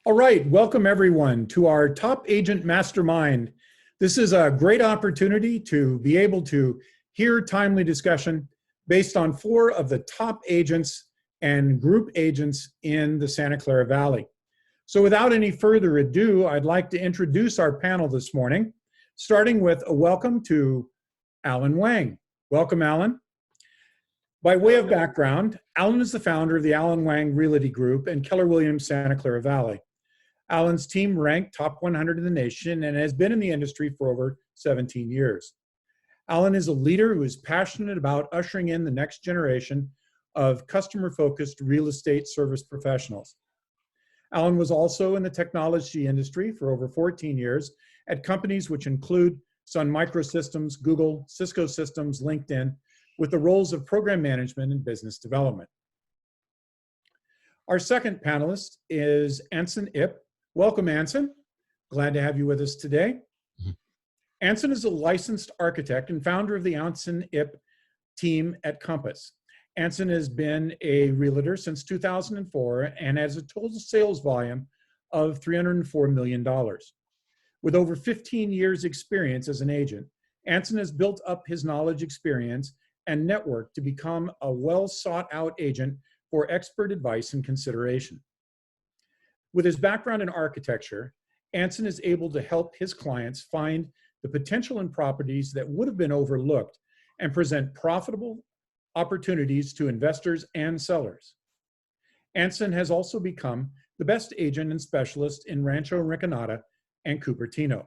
All right, welcome everyone to our Top Agent Mastermind. This is a great opportunity to be able to hear timely discussion based on 4 of the top agents and group agents in the Santa Clara Valley. So without any further ado, I'd like to introduce our panel this morning, starting with a welcome to Alan Wang. Welcome, Alan. By way of background, Alan is the founder of the Alan Wang Realty Group and Keller Williams Santa Clara Valley. Alan's team ranked top 100 in the nation and has been in the industry for over 17 years. Alan is a leader who is passionate about ushering in the next generation of customer-focused real estate service professionals. Alan was also in the technology industry for over 14 years at companies which include Sun Microsystems, Google, Cisco Systems, LinkedIn, with the roles of program management and business development. Our second panelist is Anson 𝗔𝒄𝒏𝒕. Welcome, Anson. Glad to have you with us today. Anson is a licensed architect and founder of the Anson 𝗔𝒄𝒏𝒕 team at Compass. Anson has been a realtor since 2004 and has a total sales volume of $304 million. With over 15 years experience as an agent, Anson has built up his knowledge, experience, and network to become a well sought out agent for expert advice and consideration. With his background in architecture, Anson is able to help his clients find the potential in properties that would have been overlooked and present profitable opportunities to investors and sellers. Anson has also become the best agent and specialist in Rancho Rinconada and Cupertino.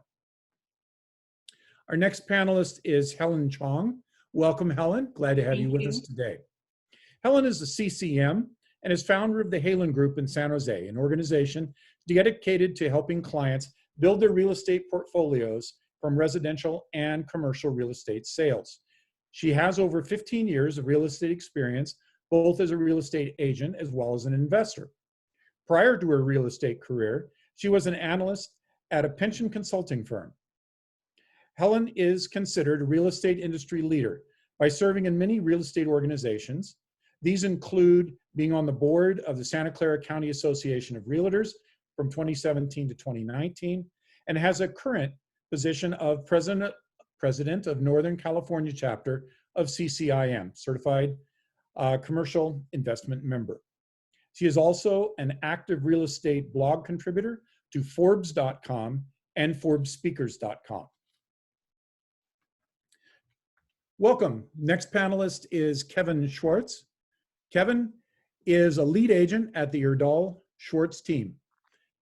Our next panelist is Helen Chong. Welcome, Helen. Glad to have you with us today. Helen is a CCM and is founder of the Haylen Group in San Jose, an organization dedicated to helping clients build their real estate portfolios from residential and commercial real estate sales. She has over 15 years of real estate experience, both as a real estate agent as well as an investor. Prior to her real estate career, she was an analyst at a pension consulting firm. Helen is considered a real estate industry leader by serving in many real estate organizations. These include being on the board of the Santa Clara County Association of Realtors from 2017 to 2019, and has a current position of president of Northern California chapter of CCIM, Certified Commercial Investment Member. She is also an active real estate blog contributor to Forbes.com and ForbesSpeakers.com. Welcome. Next panelist is Kevin Swartz. Kevin is a lead agent at the 𝗔𝒂𝒏𝒕 team.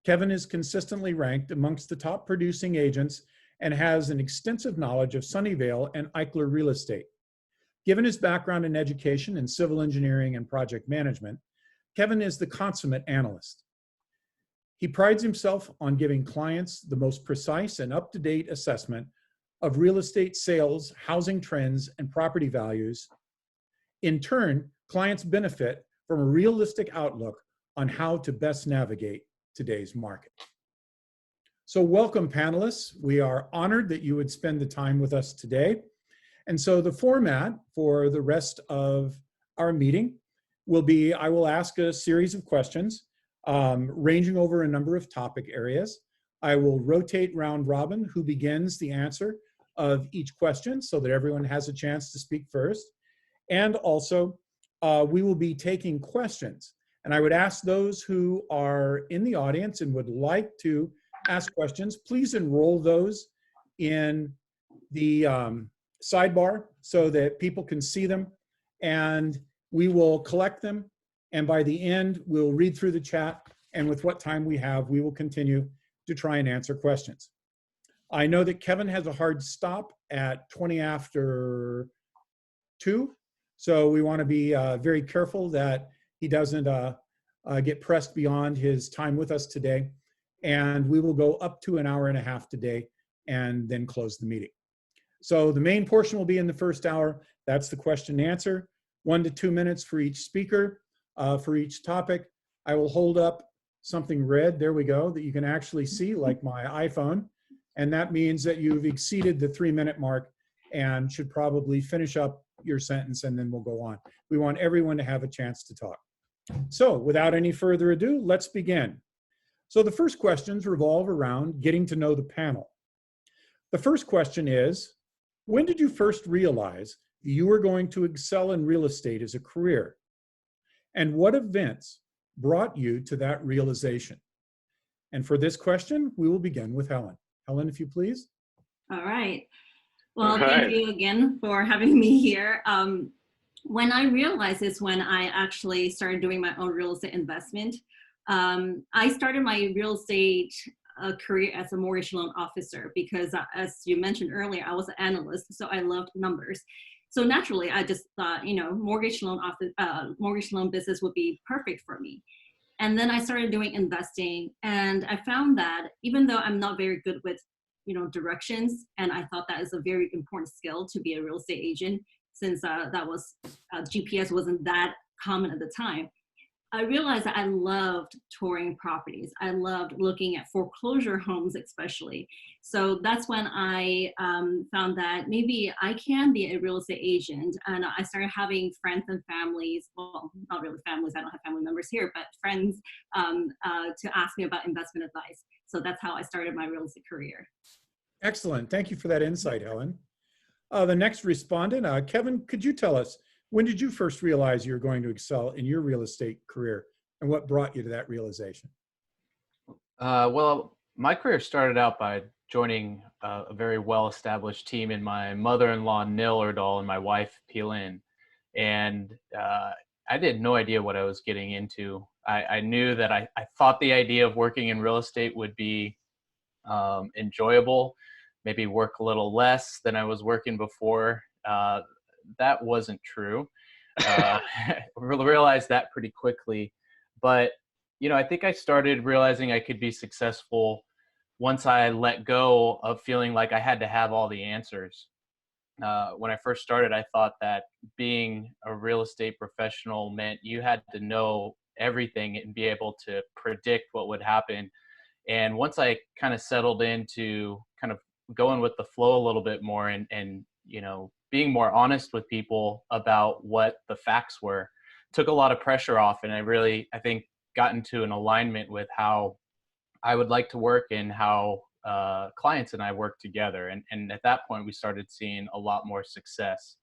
Kevin is consistently ranked amongst the top producing agents and has an extensive knowledge of Sunnyvale and Eichler real estate. Given his background in education in civil engineering and project management, Kevin is the consummate analyst. He prides himself on giving clients the most precise and up-to-date assessment of real estate sales, housing trends, and property values. In turn, clients benefit from a realistic outlook on how to best navigate today's market. So welcome, panelists. We are honored that you would spend the time with us today. And so the format for the rest of our meeting will be, I will ask a series of questions ranging over a number of topic areas. I will rotate round robin who begins the answer of each question so that everyone has a chance to speak first. And also, we will be taking questions. And I would ask those who are in the audience and would like to ask questions, please enroll those in the sidebar so that people can see them. And we will collect them. And by the end, we'll read through the chat. And with what time we have, we will continue to try and answer questions. I know that Kevin has a hard stop at 20 after 2. So we want to be very careful that he doesn't get pressed beyond his time with us today. And we will go up to an hour and a half today and then close the meeting. So the main portion will be in the first hour. That's the question and answer. 1 to 2 minutes for each speaker, for each topic. I will hold up something red, there we go, that you can actually see, like my iPhone. And that means that you've exceeded the 3-minute mark and should probably finish up your sentence and then we'll go on. We want everyone to have a chance to talk. So without any further ado, let's begin. So the first questions revolve around getting to know the panel. The first question is, when did you first realize that you were going to excel in real estate as a career? And what events brought you to that realization? And for this question, we will begin with Helen. Helen, if you please. All right. Well, thank you again for having me here. When I realized this, when I actually started doing my own real estate investment, I started my real estate career as a mortgage loan officer because, as you mentioned earlier, I was an analyst, so I loved numbers. So naturally, I just thought, you know, mortgage loan business would be perfect for me. And then I started doing investing, and I found that even though I'm not very good with, you know, directions, and I thought that is a very important skill to be a real estate agent, since that was GPS wasn't that common at the time. I realized that I loved touring properties. I loved looking at foreclosure homes, especially. So that's when I found that maybe I can be a real estate agent. And I started having friends and families, well, not really families, I don't have family members here, but friends to ask me about investment advice. So that's how I started my real estate career. Excellent. Thank you for that insight, Helen. The next respondent, Kevin, could you tell us, when did you first realize you were going to excel in your real estate career, and what brought you to that realization? Well, my career started out by joining a very well-established team in my mother-in-law, 𝗛elle, and my wife, 𝗔𝒴𝒄. And I had no idea what I was getting into. I knew that I thought the idea of working in real estate would be enjoyable, maybe work a little less than I was working before. That wasn't true. Realized that pretty quickly. But, you know, I think I started realizing I could be successful once I let go of feeling like I had to have all the answers. When I first started, I thought that being a real estate professional meant you had to know everything and be able to predict what would happen. And once I kind of settled into kind of going with the flow a little bit more and you know, being more honest with people about what the facts were, took a lot of pressure off. And I think, got into an alignment with how I would like to work and how clients and I work together. And at that point, we started seeing a lot more success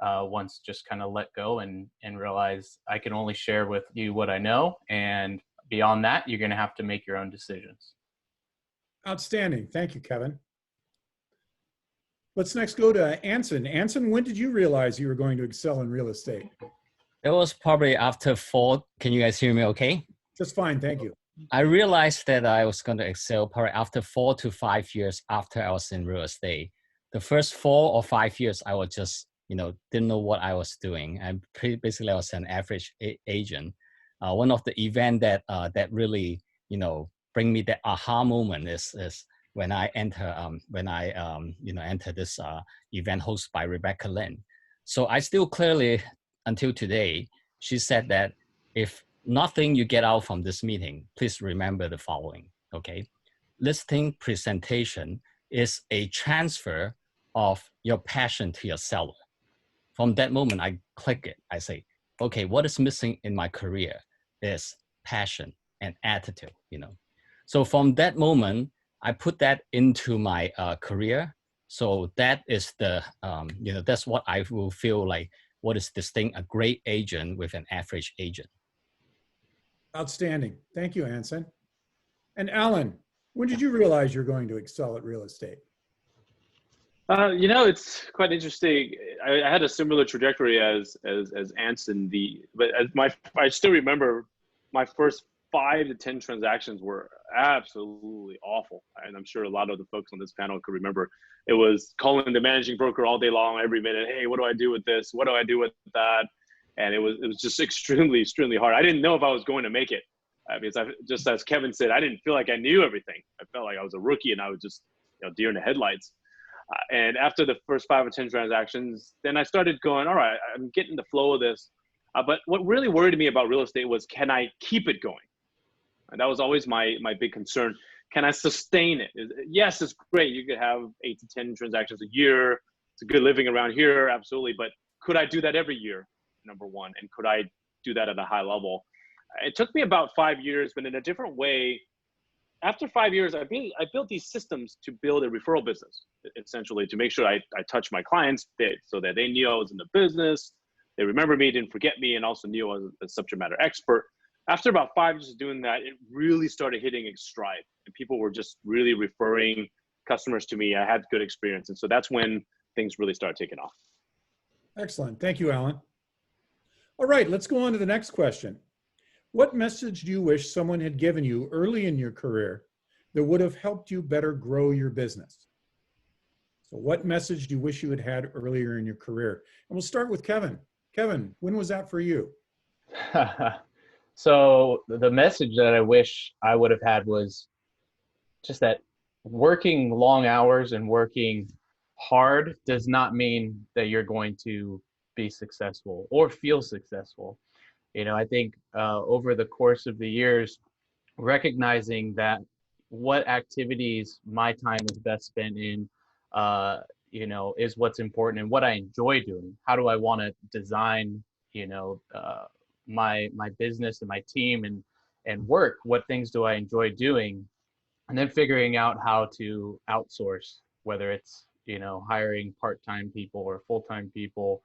once just kind of let go and realize I can only share with you what I know. And beyond that, you're going to have to make your own decisions. Outstanding. Thank you, Kevin. Let's next go to Anson. Anson, when did you realize you were going to excel in real estate? It was probably after 4. Can you guys hear me okay? Just fine, thank you. I realized that I was going to excel probably after 4 to 5 years after I was in real estate. The first 4 or 5 years, I was just, you know, didn't know what I was doing. Basically, I was an average agent. One of the events that really, you know, bring me that aha moment is when I enter this event hosted by Rebecca Lynn. So I still clearly, until today, she said that if nothing you get out from this meeting, please remember the following, okay? Listing presentation is a transfer of your passion to your seller. From that moment, I click it. I say, okay, what is missing in my career is passion and attitude, you know? So from that moment, I put that into my career. So that is the, you know, that's what I will feel like, what is distinct a great agent with an average agent. Outstanding. Thank you, Anson. And Alan, when did you realize you're going to excel at real estate? You know, it's quite interesting. I had a similar trajectory as Anson. I still remember my first 5 to 10 transactions were absolutely awful. And I'm sure a lot of the folks on this panel could remember. It was calling the managing broker all day long, every minute. Hey, what do I do with this? What do I do with that? And it was just extremely hard. I didn't know if I was going to make it. Because just as Kevin said, I didn't feel like I knew everything. I felt like I was a rookie and I was just, you know, deer in the headlights. And after the first 5 or 10 transactions, then I started going, all right, I'm getting the flow of this. But what really worried me about real estate was, can I keep it going? And that was always my big concern. Can I sustain it? Yes, it's great. You could have 8 to 10 transactions a year. It's a good living around here, absolutely. But could I do that every year, number one? And could I do that at a high level? It took me about 5 years, but in a different way. after 5 years, I built these systems to build a referral business, essentially, to make sure I touch my clients so that they knew I was in the business, they remember me, didn't forget me, and also knew I was a subject matter expert. After about 5 years of doing that, it really started hitting its stride, and people were just really referring customers to me. I had good experience, and so that's when things really started taking off. Excellent. Thank you, Alan. All right, let's go on to the next question. What message do you wish someone had given you early in your career that would have helped you better grow your business? So what message do you wish you had had earlier in your career? And we'll start with Kevin. Kevin, when was that for you? So the message that I wish I would have had was just that working long hours and working hard does not mean that you're going to be successful or feel successful. You know, I think over the course of the years, recognizing that what activities my time is best spent in, you know, is what's important, and what I enjoy doing. How do I want to design, you know, my business and my team and work? What things do I enjoy doing? And then figuring out how to outsource, whether it's, you know, hiring part-time people or full-time people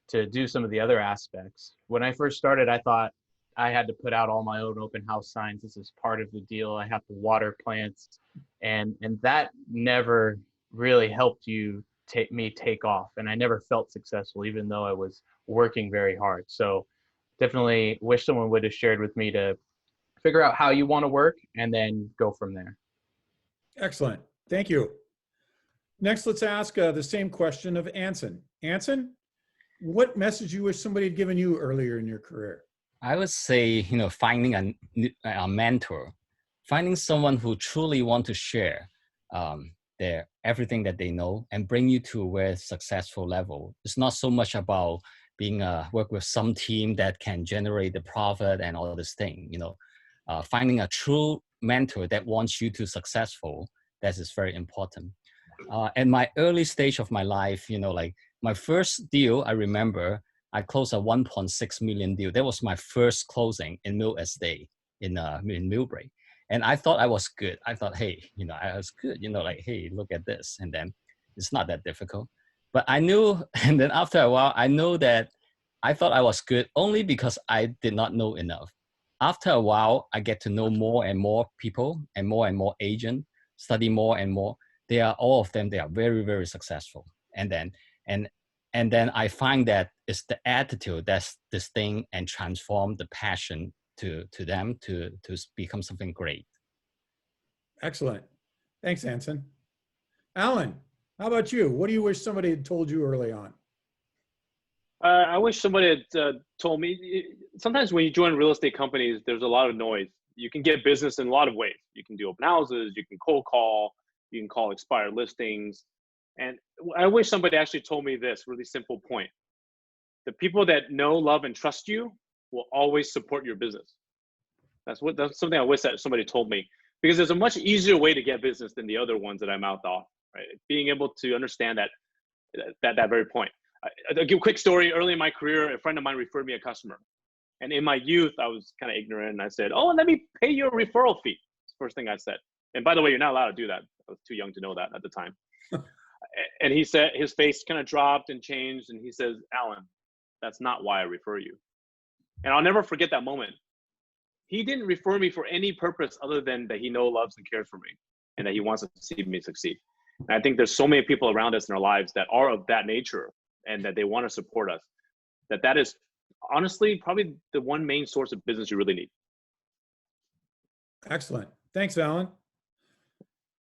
to do some of the other aspects. When I first started, I thought I had to put out all my own open house signs. This is part of the deal. I have to water plants, and that never really helped me take off. And I never felt successful, even though I was working very hard. So definitely wish someone would have shared with me to figure out how you want to work and then go from there. Excellent. Thank you. Next, let's ask the same question of Anson. Anson, what message you wish somebody had given you earlier in your career? I would say, you know, finding a mentor, finding someone who truly want to share everything that they know and bring you to a successful level. It's not so much about being work with some team that can generate the profit and all this thing. You know, finding a true mentor that wants you to successful, that is very important. At my early stage of my life, you know, like my first deal, I remember I closed a 1.6 million deal. That was my first closing in Mill Estate in Millbrae. And I thought I was good. I thought, hey, you know, I was good, you know, like, hey, look at this. And then it's not that difficult. But I knew, and then after a while, I know that I thought I was good only because I did not know enough. After a while, I get to know more and more people and more agents, study more and more. They are, all of them, they are very, very successful. And then I find that it's the attitude that's this thing and transform the passion to them to become something great. Excellent. Thanks, Anson. Alan, how about you? What do you wish somebody had told you early on? I wish somebody had told me, sometimes when you join real estate companies, there's a lot of noise. You can get business in a lot of ways. You can do open houses, you can cold call, you can call expired listings. And I wish somebody actually told me this really simple point. The people that know, love, and trust you will always support your business. That's something I wish that somebody told me, because there's a much easier way to get business than the other ones that I mouthed off, right? Being able to understand that very point. I'll give a quick story. Early in my career, a friend of mine referred me a customer. And in my youth, I was kind of ignorant. And I said, oh, let me pay you a referral fee. First thing I said. And by the way, you're not allowed to do that. I was too young to know that at the time. And he said, his face kind of dropped and changed. And he says, Alan, that's not why I refer you. And I'll never forget that moment. He didn't refer me for any purpose other than that he knows, loves, and cares for me, and that he wants to see me succeed. And I think there's so many people around us in our lives that are of that nature, and that they want to support us. That is honestly probably the one main source of business you really need. Excellent. Thanks, Alan.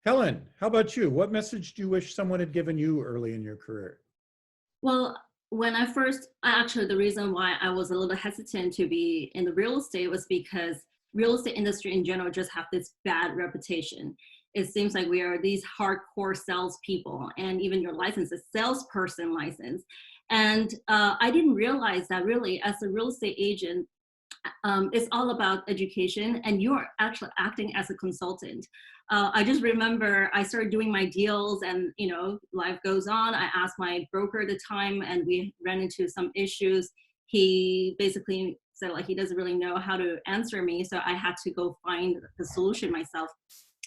Helen, how about you? What message do you wish someone had given you early in your career? Well, when I first, actually the reason why I was a little hesitant to be in the real estate was because real estate industry in general just have this bad reputation. It seems like we are these hardcore salespeople, and even your license is salesperson license. And I didn't realize that really as a real estate agent, it's all about education, and you're actually acting as a consultant. I just remember I started doing my deals, and you know, life goes on. I asked my broker at the time, and we ran into some issues. He basically said like he doesn't really know how to answer me, so I had to go find the solution myself.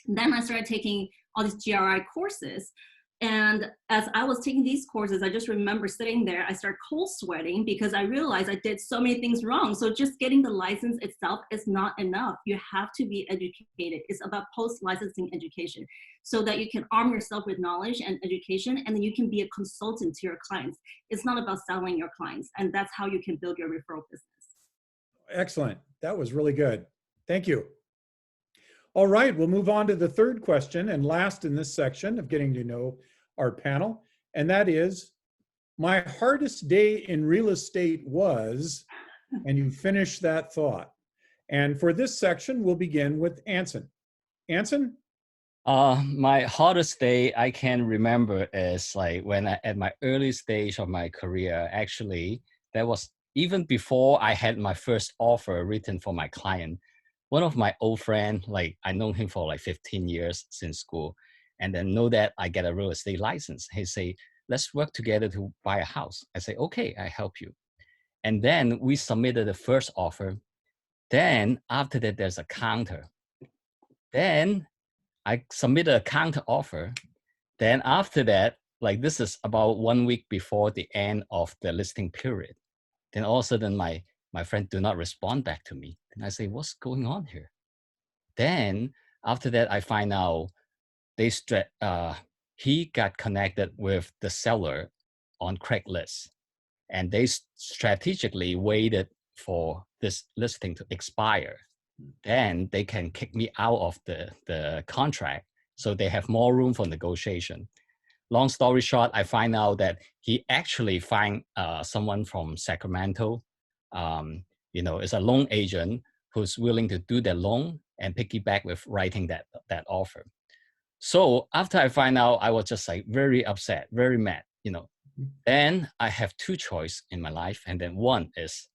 Then I started taking all these GRI courses. And as I was taking these courses, I just remember sitting there, I started cold sweating because I realized I did so many things wrong. So just getting the license itself is not enough. You have to be educated. It's about post-licensing education so that you can arm yourself with knowledge and education, and then you can be a consultant to your clients. It's not about selling your clients, and that's how you can build your referral business. Excellent. That was really good. Thank you. All right, we'll move on to the third question and last in this section of getting to know our panel. And that is, my hardest day in real estate was, and you finish that thought. And for this section, we'll begin with Anson. Anson? My hardest day I can remember is like when at my early stage of my career, actually, that was even before I had my first offer written for my client. One of my old friends, like I known him for like 15 years since school, and then know that I get a real estate license. He say, let's work together to buy a house. I say, okay, I help you. And then we submitted the first offer. Then after that, there's a counter. Then I submitted a counter offer. Then after that, like this is about 1 week before the end of the listing period. Then all of a sudden my friend do not respond back to me. And I say, what's going on here? Then after that, I find out he got connected with the seller on Craigslist, and they strategically waited for this listing to expire. Then they can kick me out of the contract, so they have more room for negotiation. Long story short, I find out that he actually find someone from Sacramento, is a loan agent who's willing to do the loan and piggyback with writing that offer. So after I find out, I was just like very upset, very mad, Then I have two choices in my life. And then one is,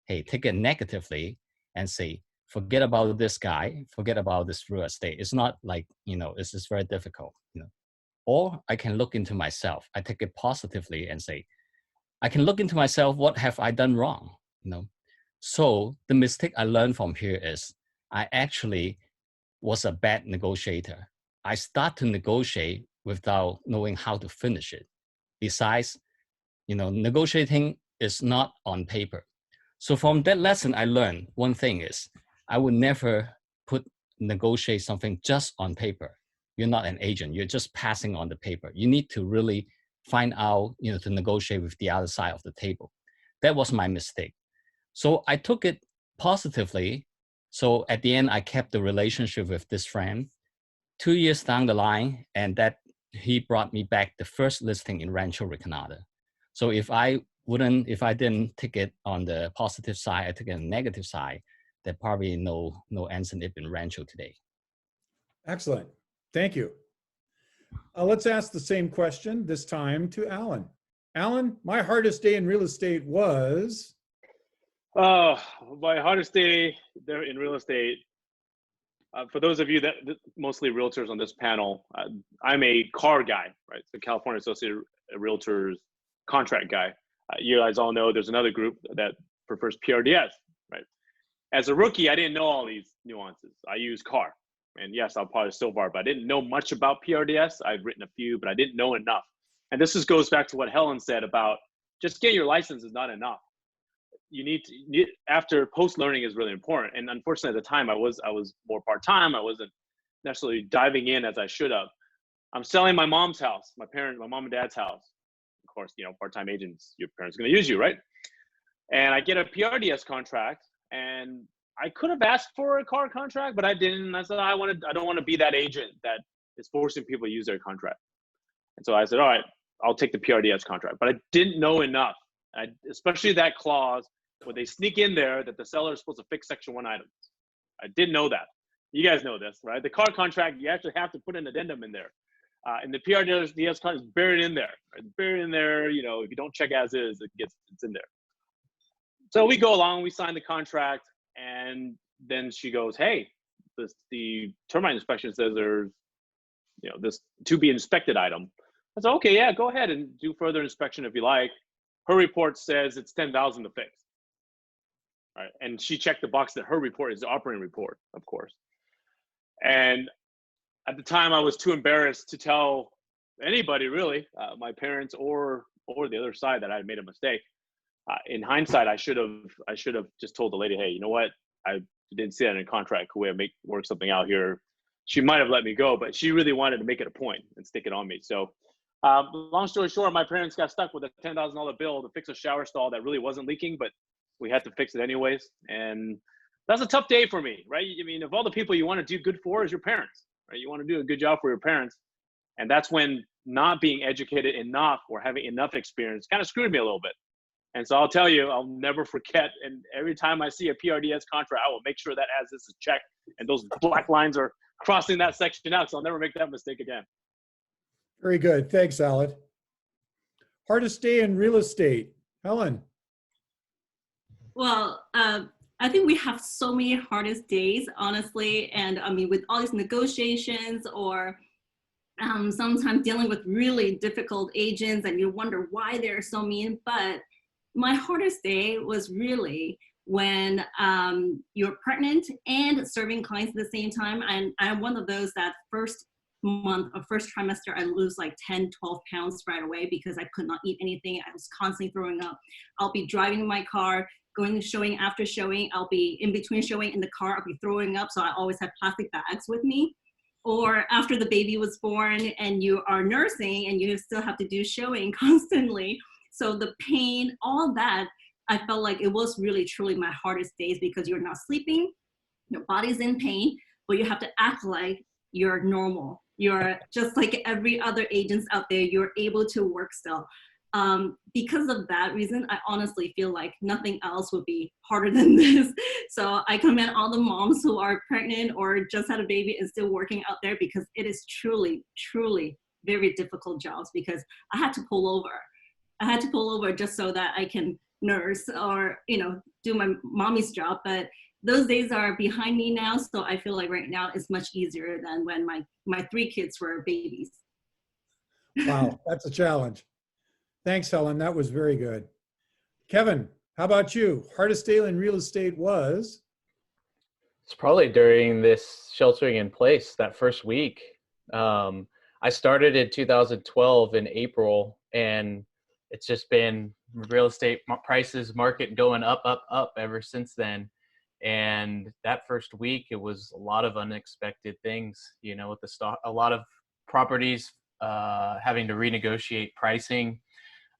hey, take it negatively and say, forget about this guy, forget about this real estate. It's not like, it's just very difficult, Or I can look into myself. I take it positively and say, I can look into myself, what have I done wrong, So the mistake I learned from here is I actually was a bad negotiator. I start to negotiate without knowing how to finish it. Besides, negotiating is not on paper. So from that lesson, I learned one thing is I would never negotiate something just on paper. You're not an agent. You're just passing on the paper. You need to really find out, to negotiate with the other side of the table. That was my mistake. So I took it positively. So at the end, I kept the relationship with this friend. 2 years down the line, and that he brought me back the first listing in Rancho Recanada. So if I didn't take it on the positive side, I took it on the negative side, there probably no Anson in Rancho today. Excellent. Thank you. Let's ask the same question, this time to Alan. Alan, my hardest day in real estate was? My hardest day there in real estate, for those of you that mostly realtors on this panel, I'm a car guy, right? So California Associated Realtors contract guy. You guys all know there's another group that prefers PRDS, right? As a rookie, I didn't know all these nuances. I use car, and yes, I'll probably still bar, but I didn't know much about PRDS. I've written a few, but I didn't know enough. And this just goes back to what Helen said about just getting your license is not enough. You need after post learning is really important. And unfortunately, at the time, I was more part time. I wasn't necessarily diving in as I should have. I'm selling my mom's house, my mom and dad's house. Of course, part-time agents, your parents are going to use you, right? And I get a PRDS contract, and I could have asked for a car contract, but I didn't. I said I don't want to be that agent that is forcing people to use their contract. And so I said, all right, I'll take the PRDS contract. But I didn't know enough, especially that clause where they sneak in there that the seller is supposed to fix Section 1 items. I didn't know that. You guys know this, right? The car contract, you actually have to put an addendum in there. And the PRDS contract is buried in there. It's buried in there. If you don't check as is, it's in there. So we go along, we sign the contract, and then she goes, hey, the termite inspection says there's, this to be inspected item. I said, okay, yeah, go ahead and do further inspection if you like. Her report says it's $10,000 to fix. Right. And she checked the box that her report is the operating report, of course. And at the time, I was too embarrassed to tell anybody really, my parents or the other side, that I had made a mistake. In hindsight, I should have just told the lady, hey, you know what? I didn't see that in a contract. Could we work something out here? She might have let me go, but she really wanted to make it a point and stick it on me. So long story short, my parents got stuck with a $10,000 bill to fix a shower stall that really wasn't leaking, but we had to fix it anyways. And that's a tough day for me, right? I mean, of all the people you want to do good for is your parents, right? You want to do a good job for your parents. And that's when not being educated enough or having enough experience kind of screwed me a little bit. And so I'll tell you, I'll never forget. And every time I see a PRDS contract, I will make sure that as this is checked and those black lines are crossing that section out. So I'll never make that mistake again. Very good. Thanks, Aled. Hardest day in real estate, Helen. Well, I think we have so many hardest days, honestly. And I mean, with all these negotiations or sometimes dealing with really difficult agents and you wonder why they're so mean. But my hardest day was really when you're pregnant and serving clients at the same time. And I'm one of those that first month or first trimester, I lose like 10, 12 pounds right away because I could not eat anything. I was constantly throwing up. I'll be driving my car, going to showing after showing. I'll be in between showing in the car, I'll be throwing up. So I always have plastic bags with me. Or after the baby was born and you are nursing and you still have to do showing constantly. So the pain, all that, I felt like it was really, truly my hardest days because you're not sleeping, your body's in pain, but you have to act like you're normal. You're just like every other agents out there, you're able to work still. Because of that reason, I honestly feel like nothing else would be harder than this. So I commend all the moms who are pregnant or just had a baby and still working out there because it is truly, truly very difficult jobs because I had to pull over. I had to pull over just so that I can nurse or, you know, do my mommy's job. But those days are behind me now. So I feel like right now is much easier than when my 3 kids were babies. Wow, that's a challenge. Thanks, Helen. That was very good. Kevin, how about you? Hardest day in real estate was? It's probably during this sheltering in place, that first week. I started in 2012 in April, and it's just been real estate prices, market going up, up, up ever since then. And that first week, it was a lot of unexpected things, you know, with the stock, a lot of properties having to renegotiate pricing,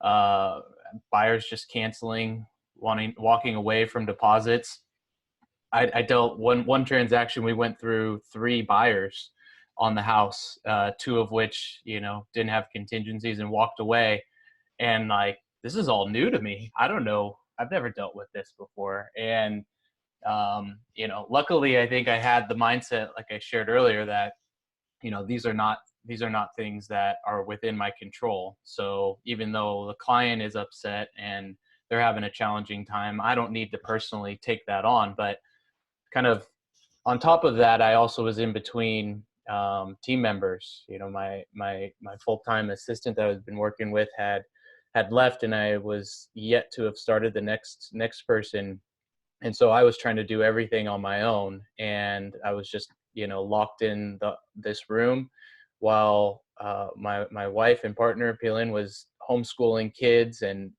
buyers just canceling, walking away from deposits. I dealt one transaction. We went through 3 buyers on the house, 2 of which, you know, didn't have contingencies and walked away. And like, this is all new to me. I don't know. I've never dealt with this before. And, you know, luckily I think I had the mindset, like I shared earlier, that, you know, these are not things that are within my control. So even though the client is upset and they're having a challenging time, I don't need to personally take that on. But kind of on top of that, I also was in between team members. You know, my full-time assistant that I've been working with had left, and I was yet to have started the next person. And so I was trying to do everything on my own, and I was just, you know, locked in this room while my wife and partner Haylen was homeschooling kids, and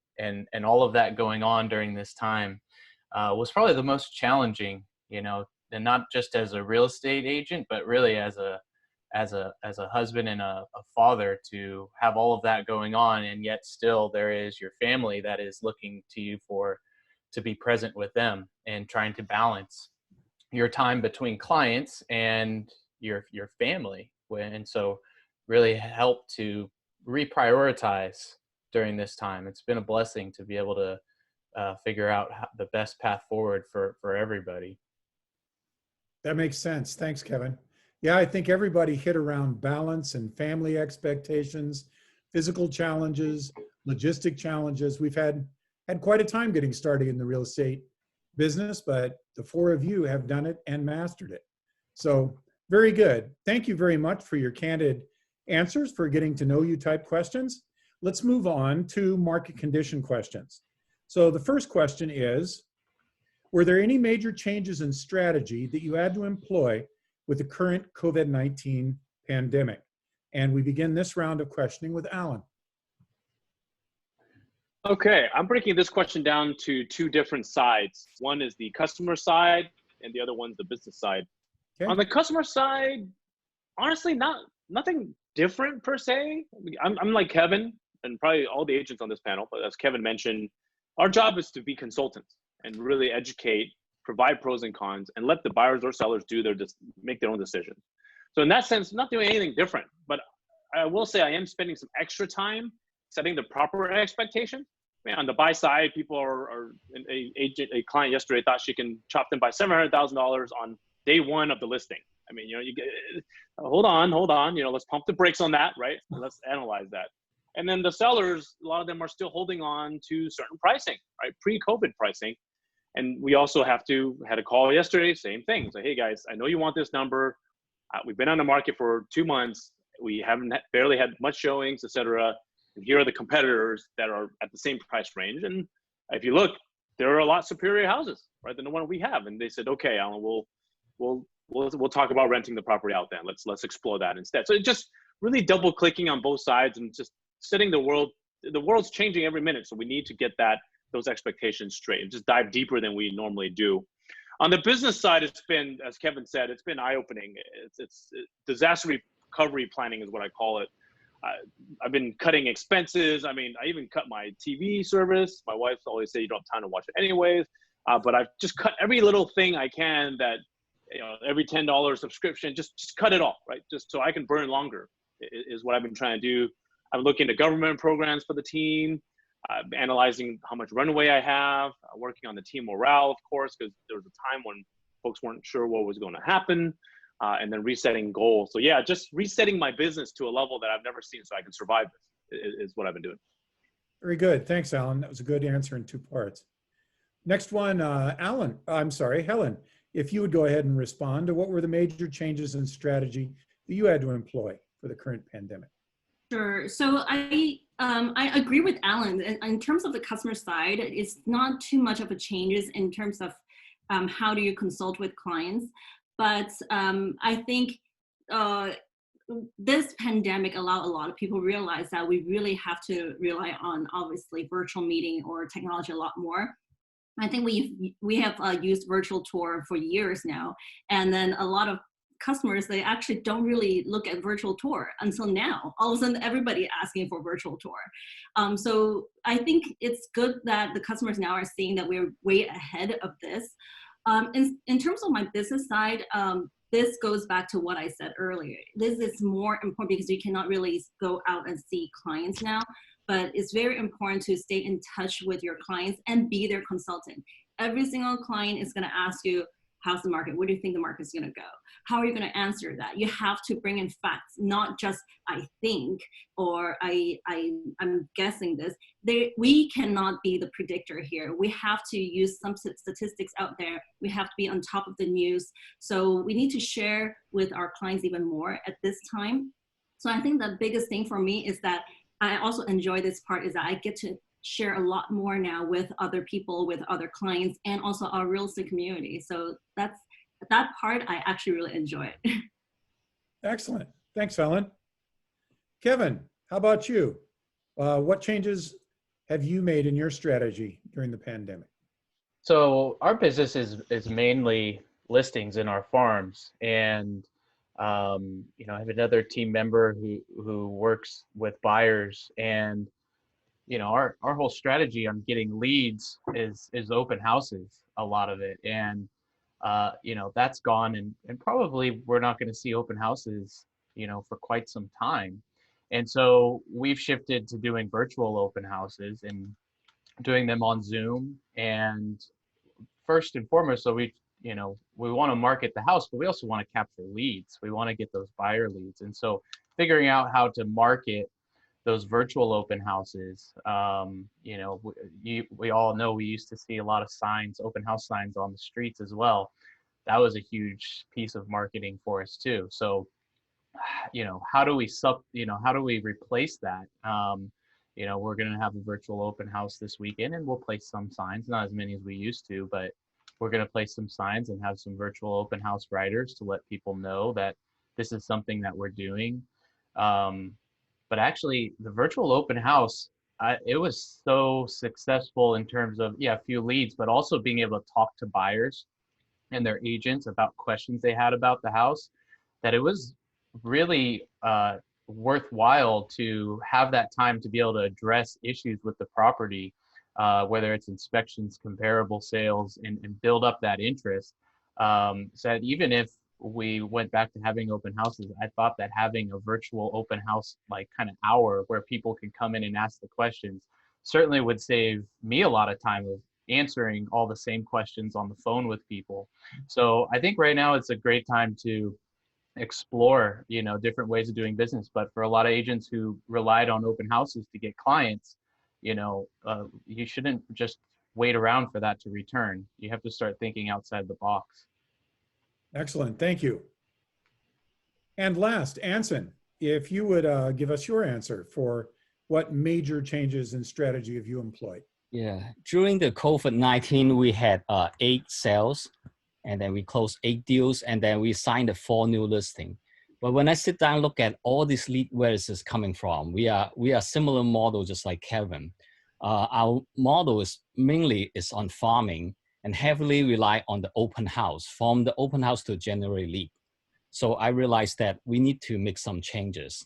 all of that going on during this time was probably the most challenging, you know, and not just as a real estate agent, but really as a husband and a father, to have all of that going on, and yet still there is your family that is looking to you to be present with them, and trying to balance your time between clients and your family. And so really help to reprioritize during this time. It's been a blessing to be able to figure out the best path forward for everybody. That makes sense. Thanks, Kevin. Yeah, I think everybody hit around balance and family expectations, physical challenges, logistic challenges. We've had quite a time getting started in the real estate business, but the 4 of you have done it and mastered it. So very good. Thank you very much for your candid answers, for getting to know you type questions. Let's move on to market condition questions. So the first question is, were there any major changes in strategy that you had to employ with the current COVID-19 pandemic. And we begin this round of questioning with Alan. Okay, I'm breaking this question down to two different sides. One is the customer side, and the other one's the business side. Okay. On the customer side, honestly, nothing different per se. I'm like Kevin and probably all the agents on this panel, but as Kevin mentioned, our job is to be consultants and really educate, provide pros and cons, and let the buyers or sellers make their own decisions. So in that sense, not doing anything different, but I will say I am spending some extra time setting the proper expectation. I mean, on the buy side, people a client yesterday thought she can chop them by $700,000 on day one of the listing. I mean, you know, hold on, you know, let's pump the brakes on that, right? Let's analyze that. And then the sellers, a lot of them are still holding on to certain pricing, right? Pre-COVID pricing. And we also had a call yesterday, same thing. So, hey guys, I know you want this number. We've been on the market for 2 months. We haven't barely had much showings, et cetera. And here are the competitors that are at the same price range. And if you look, there are a lot superior houses, right, than the one we have. And they said, okay, Alan, we'll talk about renting the property out then. Let's explore that instead. So just really double clicking on both sides and just setting the world's changing every minute. So we need to get those expectations straight and just dive deeper than we normally do. On the business side, it's been, as Kevin said, it's been eye-opening. It's disaster recovery planning is what I call it. I've been cutting expenses. I mean, I even cut my TV service. My wife always says you don't have time to watch it anyways. But I've just cut every little thing I can that, you know, every $10 subscription, just cut it off, right? Just so I can burn longer is what I've been trying to do. I'm looking at government programs for the team, analyzing how much runway I have, working on the team morale, of course, because there was a time when folks weren't sure what was going to happen, and then resetting goals. So yeah, just resetting my business to a level that I've never seen so I can survive this is what I've been doing. Very good. Thanks, Alan. That was a good answer in 2 parts. Next one, Helen, if you would go ahead and respond to what were the major changes in strategy that you had to employ for the current pandemic? Sure. So I agree with Alan. In terms of the customer side, it's not too much of a changes in terms of how do you consult with clients. But I think this pandemic allowed a lot of people realize that we really have to rely on, obviously, virtual meeting or technology a lot more. I think we have used virtual tour for years now, and then a lot of customers, they actually don't really look at virtual tour until now. All of a sudden, everybody asking for virtual tour. So I think it's good that the customers now are seeing that we're way ahead of this. In terms of my business side, this goes back to what I said earlier. This is more important because you cannot really go out and see clients now, but it's very important to stay in touch with your clients and be their consultant. Every single client is gonna ask you, how's the market? Where do you think the market's gonna go? How are you gonna answer that? You have to bring in facts, not just I think, or I'm guessing this. We cannot be the predictor here. We have to use some statistics out there. We have to be on top of the news. So we need to share with our clients even more at this time. So I think the biggest thing for me is that I also enjoy this part is that I get to share a lot more now with other people, with other clients, and also our real estate community. So that part, I actually really enjoy it. Excellent. Thanks, Helen. Kevin, how about you? What changes have you made in your strategy during the pandemic? So our business is mainly listings in our farms, and you know, I have another team member who works with buyers, and you know, our whole strategy on getting leads is open houses, a lot of it. And, you know, that's gone, and probably we're not going to see open houses, you know, for quite some time. And so we've shifted to doing virtual open houses and doing them on Zoom. And first and foremost, so we want to market the house, but we also want to capture leads. We want to get those buyer leads. And so figuring out how to market those virtual open houses, you know, we all know we used to see a lot of signs, open house signs on the streets as well. That was a huge piece of marketing for us too. So, you know, how do we replace that? You know, we're going to have a virtual open house this weekend, and we'll place some signs, not as many as we used to, but we're going to place some signs and have some virtual open house writers to let people know that this is something that we're doing. But actually, the virtual open house, it was so successful in terms of, yeah, a few leads, but also being able to talk to buyers and their agents about questions they had about the house, that it was really worthwhile to have that time to be able to address issues with the property, whether it's inspections, comparable sales, and build up that interest. So that even if we went back to having open houses, I thought that having a virtual open house, like kind of hour where people could come in and ask the questions, certainly would save me a lot of time of answering all the same questions on the phone with people. So I think right now it's a great time to explore, you know, different ways of doing business. But for a lot of agents who relied on open houses to get clients, you know, you shouldn't just wait around for that to return. You have to start thinking outside the box. Excellent, thank you. And last, Anson, if you would give us your answer for what major changes in strategy have you employed? Yeah, during the COVID-19, we had 8 sales, and then we closed 8 deals, and then we signed 4 new listings. But when I sit down and look at all these lead, where is this coming from? We are similar model, just like Kevin. Our model is mainly on farming and heavily rely on the open house, from the open house to generate lead. So I realized that we need to make some changes.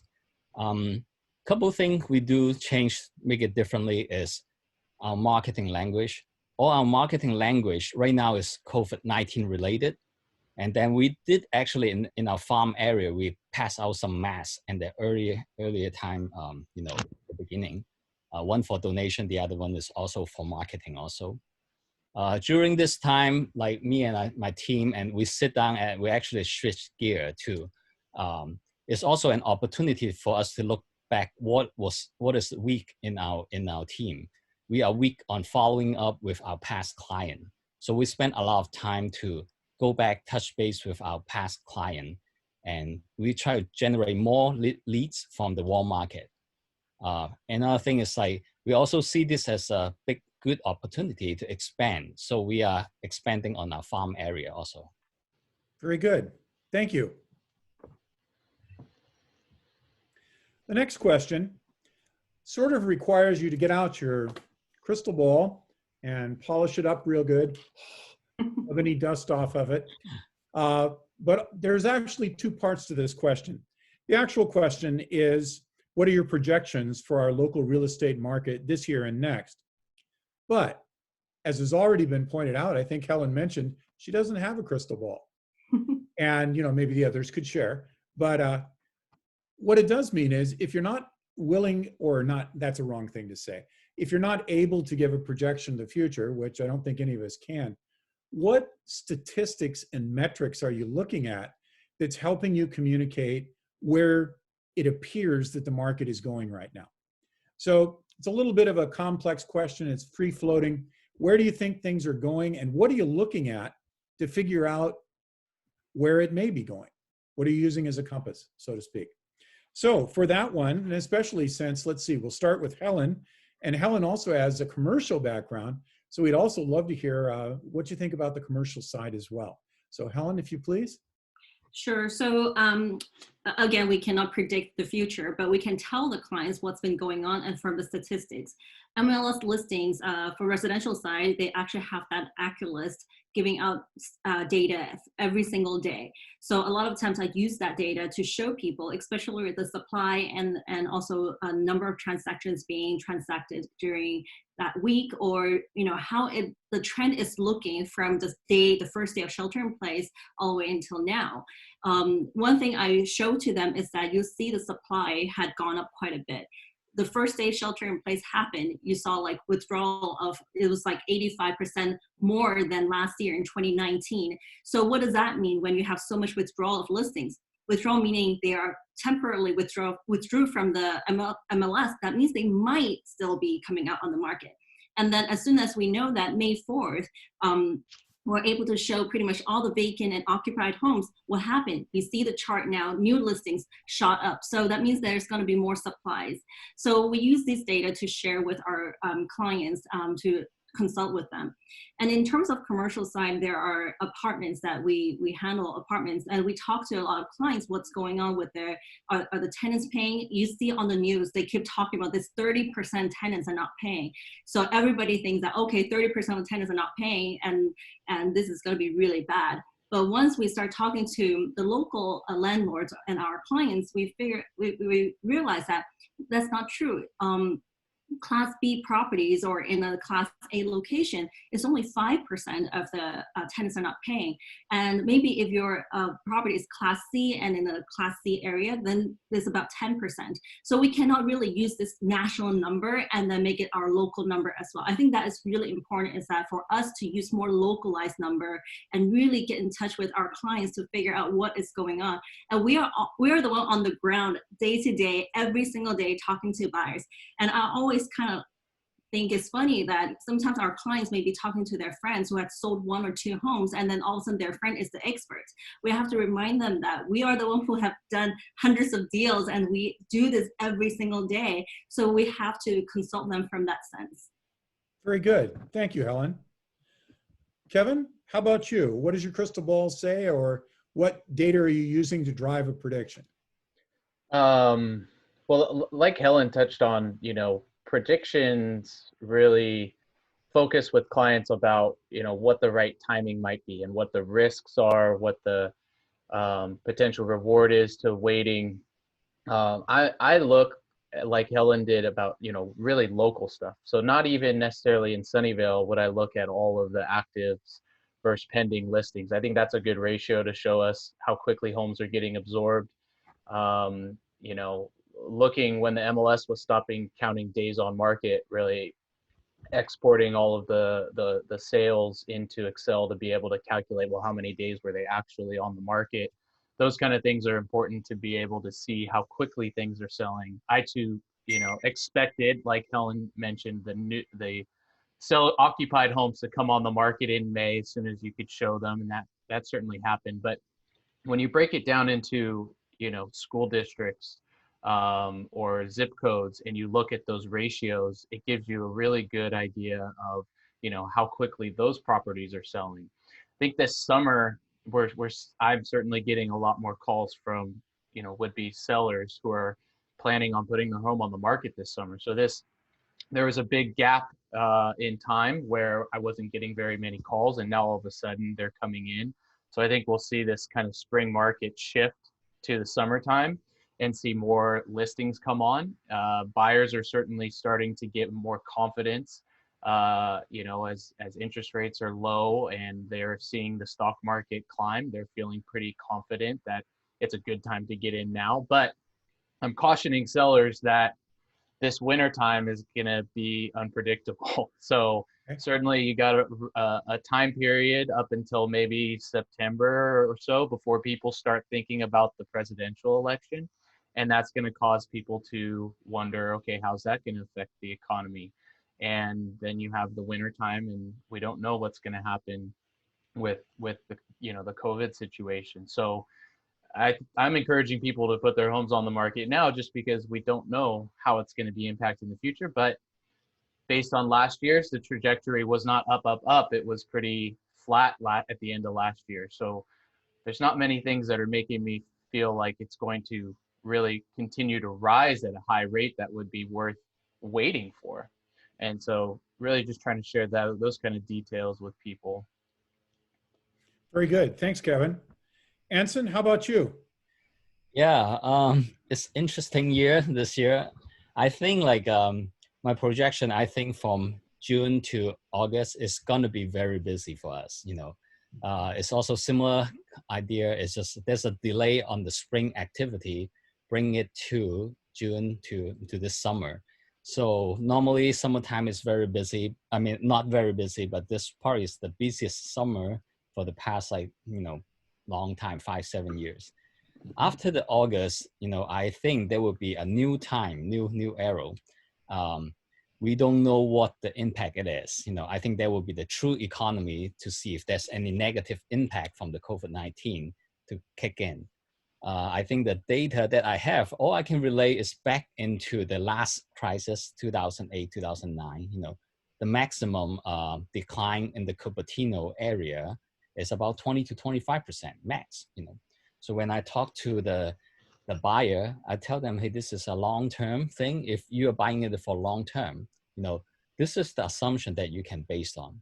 Couple of things we do change, make it differently is our marketing language. All our marketing language right now is COVID-19 related. And then we did actually in our farm area, we passed out some masks in the earlier time, you know, the beginning. One for donation, the other one is also for marketing also. During this time, like me and my team, and we sit down and we actually switch gear to, it's also an opportunity for us to look back what is weak in our team. We are weak on following up with our past client. So we spend a lot of time to go back, touch base with our past client, and we try to generate more leads from the warm market. Another thing is like, we also see this as a good opportunity to expand. So we are expanding on our farm area also. Very good, thank you. The next question sort of requires you to get out your crystal ball and polish it up real good of any dust off of it. But there's actually 2 parts to this question. The actual question is, what are your projections for our local real estate market this year and next? But as has already been pointed out, I think Helen mentioned, she doesn't have a crystal ball. And, you know, maybe the others could share. But what it does mean is, if you're not willing, or not, that's a wrong thing to say. If you're not able to give a projection of the future, which I don't think any of us can, what statistics and metrics are you looking at that's helping you communicate where it appears that the market is going right now? So it's a little bit of a complex question. It's free floating. Where do you think things are going, and what are you looking at to figure out where it may be going? What are you using as a compass, so to speak? So for that one, and especially since, let's see, we'll start with Helen, and Helen also has a commercial background, so we'd also love to hear what you think about the commercial side as well. So Helen, if you please. Sure. So again, we cannot predict the future, but we can tell the clients what's been going on, and from the statistics. MLS listings for residential side, they actually have that AccuList giving out data every single day. So a lot of times I use that data to show people, especially with the supply and also a number of transactions being transacted during that week, or you know how the trend is looking from the first day of shelter in place all the way until now. One thing I show to them is that you see the supply had gone up quite a bit. The first day shelter in place happened, you saw like withdrawal of, it was like 85% more than last year in 2019. So what does that mean when you have so much withdrawal of listings? Withdrawal meaning they are temporarily withdrew from the MLS. That means they might still be coming out on the market. And then as soon as we know that May 4th, we're able to show pretty much all the vacant and occupied homes. What happened? You see the chart now, new listings shot up. So that means there's going to be more supplies. So we use this data to share with our clients to consult with them. And in terms of commercial side, there are apartments that we handle apartments, and we talk to a lot of clients, what's going on with their, are the tenants paying? You see on the news, they keep talking about this 30% tenants are not paying. So everybody thinks that, okay, 30% of tenants are not paying, and this is gonna be really bad. But once we start talking to the local landlords and our clients, we realize that that's not true. Class B properties or in a Class A location, it's only 5% of the tenants are not paying. And maybe if your property is Class C and in a Class C area, then there's about 10%. So we cannot really use this national number and then make it our local number as well. I think that is really important, is that for us to use more localized number and really get in touch with our clients to figure out what is going on. And we are the one on the ground day to day, every single day, talking to buyers. And I always kind of think it's funny that sometimes our clients may be talking to their friends who have sold 1 or 2 homes, and then all of a sudden their friend is the expert. We have to remind them that we are the ones who have done hundreds of deals, and we do this every single day. So we have to consult them from that sense. Very good. Thank you, Helen. Kevin, how about you? What does your crystal ball say, or what data are you using to drive a prediction? Well, like Helen touched on, predictions really focus with clients about, what the right timing might be and what the risks are, what the potential reward is to waiting. I look like Helen did about, really local stuff. So not even necessarily in Sunnyvale would I look at all of the actives versus pending listings. I think that's a good ratio to show us how quickly homes are getting absorbed. Looking when the MLS was stopping counting days on market, really exporting all of the sales into Excel to be able to calculate, well, how many days were they actually on the market? Those kind of things are important to be able to see how quickly things are selling. I too, expected, like Helen mentioned, the occupied homes to come on the market in May as soon as you could show them, and that certainly happened. But when you break it down into, school districts, or zip codes, and you look at those ratios, it gives you a really good idea of, how quickly those properties are selling. I think this summer, I'm certainly getting a lot more calls from, would-be sellers who are planning on putting their home on the market this summer. So there was a big gap in time where I wasn't getting very many calls, and now all of a sudden they're coming in. So I think we'll see this kind of spring market shift to the summertime and see more listings come on. Buyers are certainly starting to get more confidence, as interest rates are low and they're seeing the stock market climb. They're feeling pretty confident that it's a good time to get in now. But I'm cautioning sellers that this winter time is going to be unpredictable. So certainly you got a time period up until maybe September or so before people start thinking about the presidential election. And that's going to cause people to wonder, okay, how's that going to affect the economy? And then you have the winter time, and we don't know what's going to happen with the the COVID situation. So I'm encouraging people to put their homes on the market now, just because we don't know how it's going to be impacted in the future. But based on last year's, the trajectory was not up, up, up. It was pretty flat at the end of last year. So there's not many things that are making me feel like it's going to really continue to rise at a high rate that would be worth waiting for. And so really just trying to share those kind of details with people. Very good. Thanks, Kevin. Anson, how about you? Yeah, it's interesting year this year. I think my projection, I think from June to August is going to be very busy for us. It's also similar idea. It's just there's a delay on the spring activity, bring it to June to this summer. So normally summertime is very busy. I mean, not very busy, but this part is the busiest summer for the past long time, 5-7 years. After the August, I think there will be a new time, new era. We don't know what the impact it is. I think there will be the true economy to see if there's any negative impact from the COVID-19 to kick in. I think the data that I have, all I can relate is back into the last crisis, 2008, 2009, the maximum decline in the Cupertino area is about 20 to 25% max, you know. So when I talk to the buyer, I tell them, hey, this is a long-term thing. If you are buying it for long-term, you know, this is the assumption that you can base on,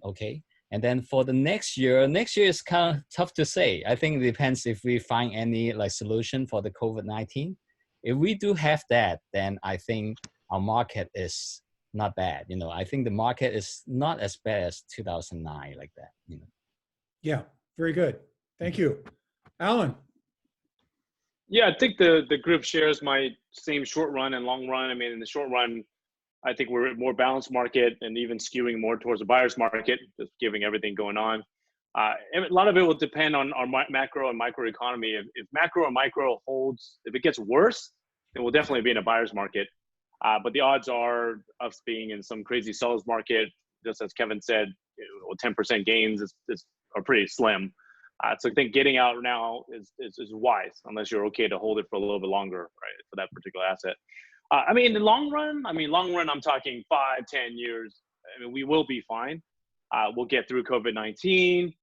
okay? And then for the next year is kind of tough to say. I think it depends if we find any like solution for the COVID-19. If we do have that, then I think our market is not bad. You know, I think the market is not as bad as 2009 like that, you know. Yeah, very good. Thank you. Alan. Yeah, I think the group shares my same short run and long run. I mean, in the short run, I think we're a more balanced market and even skewing more towards the buyer's market, just giving everything going on. And a lot of it will depend on our macro and micro economy. If macro and micro holds, if it gets worse, then we'll definitely be in a buyer's market. But the odds are us being in some crazy seller's market, just as Kevin said, 10% gains are pretty slim. So I think getting out now is wise, unless you're okay to hold it for a little bit longer, right, for that particular asset. I mean, in the long run, I'm talking 5, 10 years. I mean, we will be fine. We'll get through COVID-19.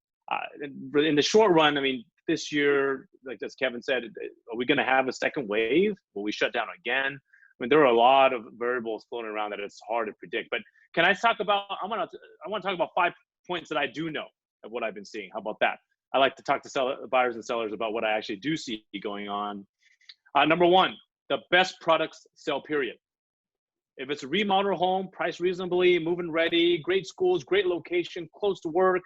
In the short run, I mean, this year, like as Kevin said, are we going to have a second wave? Will we shut down again? I mean, there are a lot of variables floating around that it's hard to predict. But can I talk about? I want to talk about 5 points that I do know of what I've been seeing. How about that? I like to talk to buyers and sellers about what I actually do see going on. Number 1, the best products sell, period. If it's a remodel home, priced reasonably, move-in ready, great schools, great location, close to work,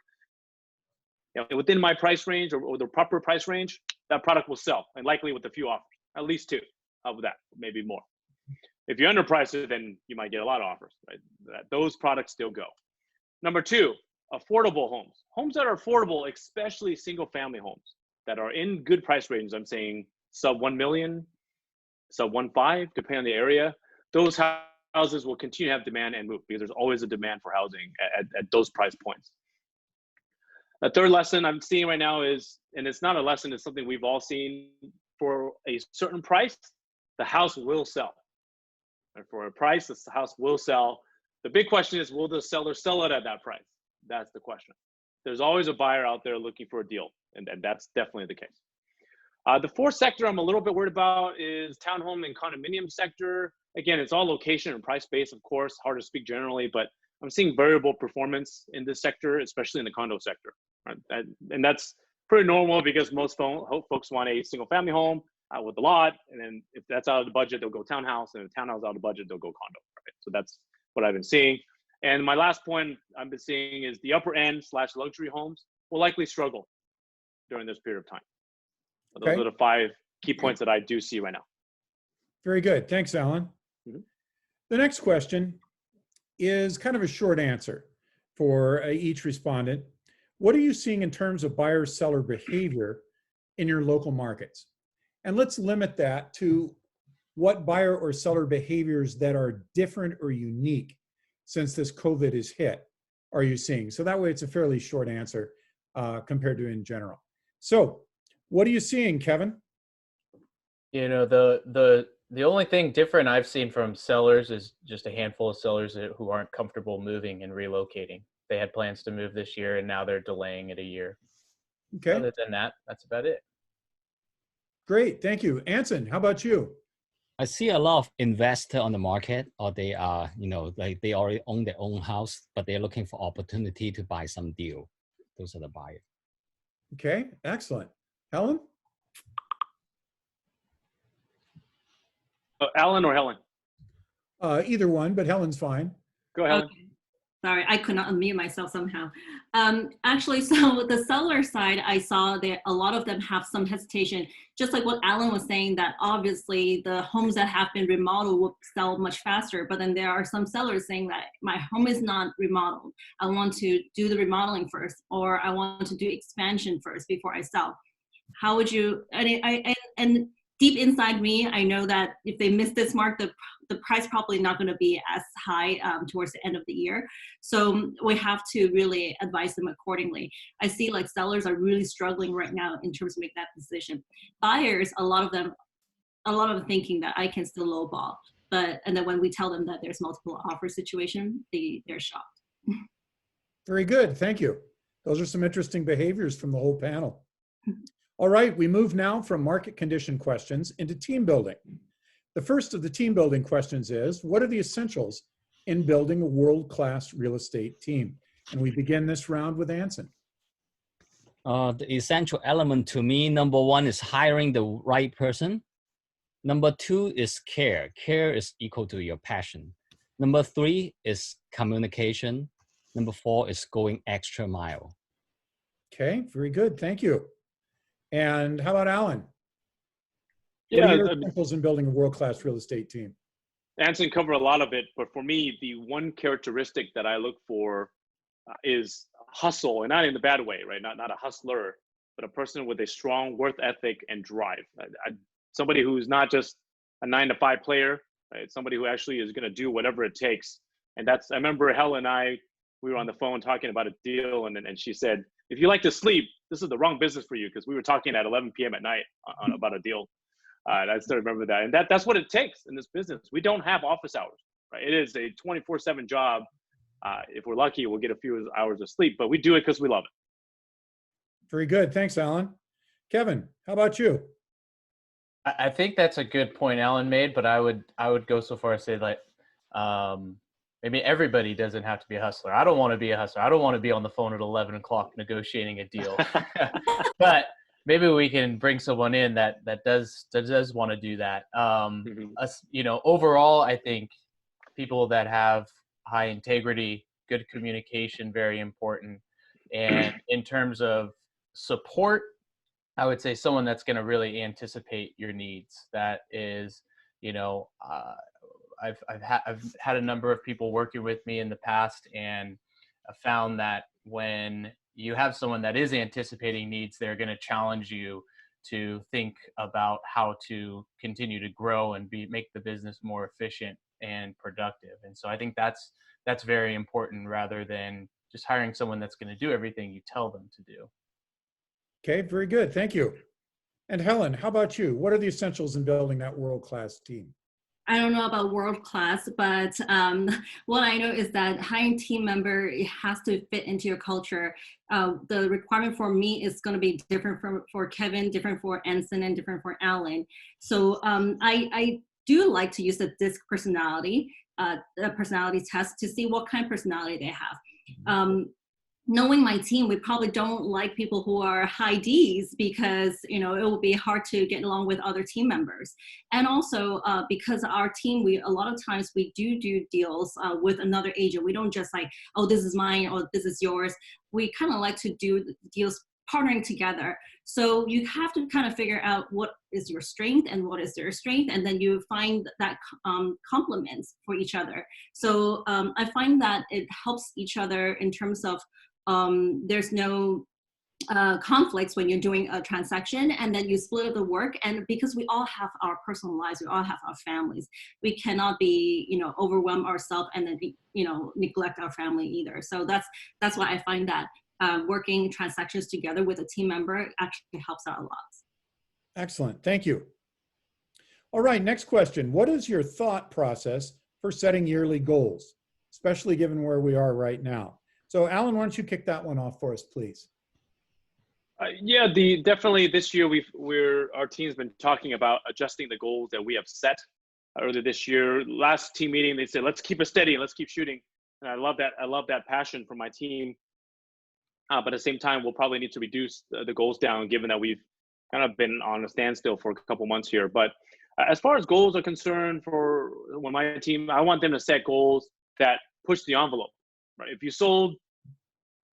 you know, within my price range or the proper price range, that product will sell, and likely with a few offers, at least 2 of that, maybe more. If you underprice it, then you might get a lot of offers, right? Those products still go. Number 2, affordable homes. Homes that are affordable, especially single-family homes that are in good price ranges. I'm saying sub 1 million, sub 1.5, depending on the area. Those houses will continue to have demand and move because there's always a demand for housing at those price points. The third lesson I'm seeing right now is, and it's not a lesson, it's something we've all seen, for a certain price, the house will sell. And for a price, the house will sell. The big question is, will the seller sell it at that price? That's the question. There's always a buyer out there looking for a deal, and that's definitely the case. The fourth sector I'm a little bit worried about is townhome and condominium sector. Again, it's all location and price based, of course, hard to speak generally, but I'm seeing variable performance in this sector, especially in the condo sector. Right? And that's pretty normal because most folks want a single family home with a lot, and then if that's out of the budget, they'll go townhouse, and if townhouse out of the budget, they'll go condo. Right? So that's what I've been seeing. And my last point I've been seeing is the upper end / luxury homes will likely struggle during this period of time. So those are the 5 key points that I do see right now. Very good. Thanks, Alan. Mm-hmm. The next question is kind of a short answer for each respondent. What are you seeing in terms of buyer-seller behavior in your local markets? And let's limit that to what buyer or seller behaviors that are different or unique since this COVID is hit are you seeing? So that way it's a fairly short answer compared to in general. So what are you seeing, Kevin? You know, the only thing different I've seen from sellers is just a handful of sellers who aren't comfortable moving and relocating. They had plans to move this year and now they're delaying it a year. Okay. Other than that, that's about it. Great, thank you. Anson, how about you? I see a lot of investors on the market, or they are, you know, like they already own their own house, but they're looking for opportunity to buy some deal. Those are the buyers. Okay, excellent. Helen? Alan or Helen? Either one, but Helen's fine. Go ahead. Okay. Sorry, I could not unmute myself somehow. Actually, so the seller side, I saw that a lot of them have some hesitation, just like what Alan was saying, that obviously the homes that have been remodeled will sell much faster, but then there are some sellers saying that my home is not remodeled. I want to do the remodeling first, or I want to do expansion first before I sell. How would you, and deep inside me, I know that if they miss this mark, the price probably not going to be as high towards the end of the year. So we have to really advise them accordingly. I see like sellers are really struggling right now in terms of making that decision. Buyers, a lot of them thinking that I can still lowball. and then when we tell them that there's multiple offer situation, they're shocked. Very good. Thank you. Those are some interesting behaviors from the whole panel. All right, we move now from market condition questions into team building. The first of the team building questions is, what are the essentials in building a world-class real estate team? And we begin this round with Anson. The essential element to me, number one is hiring the right person. Number two is care. Care is equal to your passion. Number three is communication. Number four is going extra mile. Okay, very good. Thank you. And how about Alan? Yeah, what are your essentials in building a world-class real estate team? Anson covered a lot of it, but for me, the one characteristic that I look for is hustle, and not in the bad way, right? Not a hustler, but a person with a strong work ethic and drive. Somebody who's not just a 9-to-5 player, right? Somebody who actually is going to do whatever it takes. And I remember Helen and I, we were on the phone talking about a deal, and she said, if you like to sleep, this is the wrong business for you, because we were talking at 11 p.m. at night about a deal. And I still remember that. And that's what it takes in this business. We don't have office hours, right? It is a 24/7 job. If we're lucky, we'll get a few hours of sleep, but we do it because we love it. Very good. Thanks, Alan. Kevin, how about you? I think that's a good point Alan made, but I would go so far as to say like, maybe everybody doesn't have to be a hustler. I don't want to be a hustler. I don't want to be on the phone at 11 o'clock negotiating a deal. But maybe we can bring someone in that does want to do that. Overall, I think people that have high integrity, good communication, very important. And in terms of support, I would say someone that's going to really anticipate your needs. That is, I've had a number of people working with me in the past, and I found that when you have someone that is anticipating needs, they're going to challenge you to think about how to continue to grow and make the business more efficient and productive. And so I think that's very important, rather than just hiring someone that's going to do everything you tell them to do. Okay, very good. Thank you. And Helen, how about you? What are the essentials in building that world-class team? I don't know about world-class, but what I know is that hiring team member, it has to fit into your culture. The requirement for me is going to be different for Kevin, different for Anson, and different for Alan. So I do like to use the DISC personality, the personality test, to see what kind of personality they have. Knowing my team, we probably don't like people who are high Ds, because it will be hard to get along with other team members. And also because our team, a lot of times we do deals with another agent. We don't just like, oh, this is mine or this is yours. We kind of like to do deals partnering together. So you have to kind of figure out what is your strength and what is their strength, and then you find that complements for each other. So I find that it helps each other in terms of there's no conflicts when you're doing a transaction, and then you split the work. And because we all have our personal lives, we all have our families, we cannot be overwhelm ourselves and then neglect our family either. So that's why I find that working transactions together with a team member actually helps out a lot. Excellent. Thank you. All right, next question. What is your thought process for setting yearly goals, especially given where we are right now? So Alan, why don't you kick that one off for us, please? Yeah, definitely this year our team's been talking about adjusting the goals that we have set earlier this year. Last team meeting, they said, let's keep it steady and let's keep shooting. And I love that. I love that passion for my team. But at the same time, we'll probably need to reduce the goals down, given that we've kind of been on a standstill for a couple months here. But as far as goals are concerned, for my team, I want them to set goals that push the envelope. Right? If you sold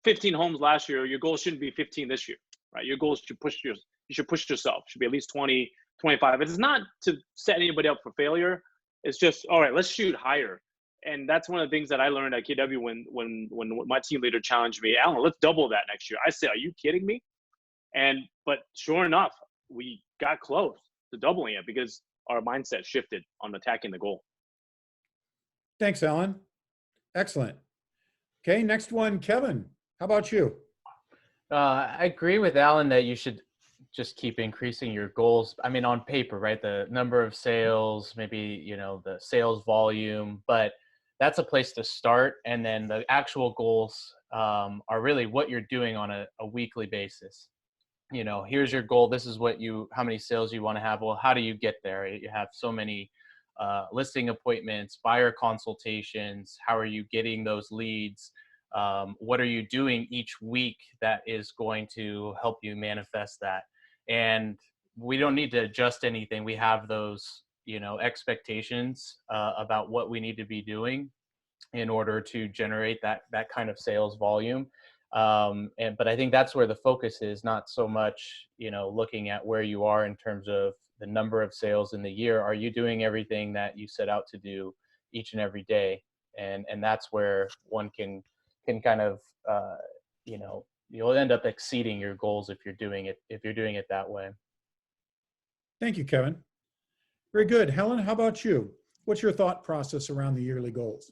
15 homes last year, your goal shouldn't be 15 this year, right? Your goals should you should push yourself. Should be at least 20, 25. It's not to set anybody up for failure. It's just, all right, let's shoot higher. And that's one of the things that I learned at KW when my team leader challenged me, Alan, let's double that next year. I said, are you kidding me? But sure enough, we got close to doubling it because our mindset shifted on attacking the goal. Thanks, Alan. Excellent. Okay, next one, Kevin. How about you? I agree with Alan that you should just keep increasing your goals. I mean, on paper, right? The number of sales, maybe, you know, the sales volume, but that's a place to start. And then the actual goals are really what you're doing on a weekly basis. You know, here's your goal. This is what how many sales you want to have. Well, how do you get there? You have so many listing appointments, buyer consultations. How are you getting those leads? What are you doing each week that is going to help you manifest that? And we don't need to adjust anything. We have those, you know, expectations about what we need to be doing in order to generate that kind of sales volume. But I think that's where the focus is, not so much, you know, looking at where you are in terms of the number of sales in the year. Are you doing everything that you set out to do each and every day? And that's where one can kind of, you know, you'll end up exceeding your goals if you're doing it that way. Thank you, Kevin. Very good. Helen, how about you? What's your thought process around the yearly goals?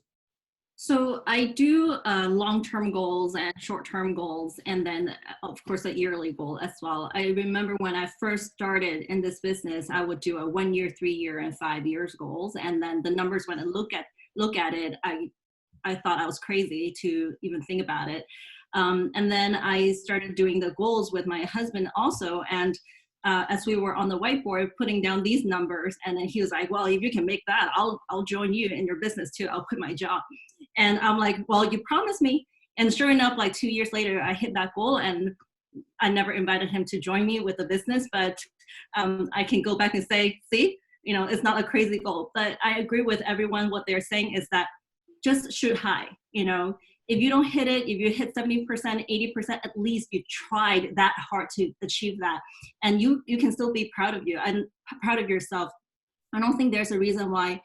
So I do long-term goals and short-term goals, and then of course a yearly goal as well. I remember when I first started in this business, I would do a 1 year, 3 year, and 5 years goals, and then the numbers when I look at it, I thought I was crazy to even think about it. And then I started doing the goals with my husband also, and as we were on the whiteboard putting down these numbers, and then he was like, well, if you can make that, I'll join you in your business too. I'll quit my job. And I'm like, well, you promised me. And sure enough, like 2 years later, I hit that goal, and I never invited him to join me with the business, but I can go back and say, see, you know, it's not a crazy goal. But I agree with everyone. What they're saying is that just shoot high. You know, if you don't hit it, if you hit 70%, 80%, at least you tried that hard to achieve that. And you can still be proud of you and proud of yourself. I don't think there's a reason why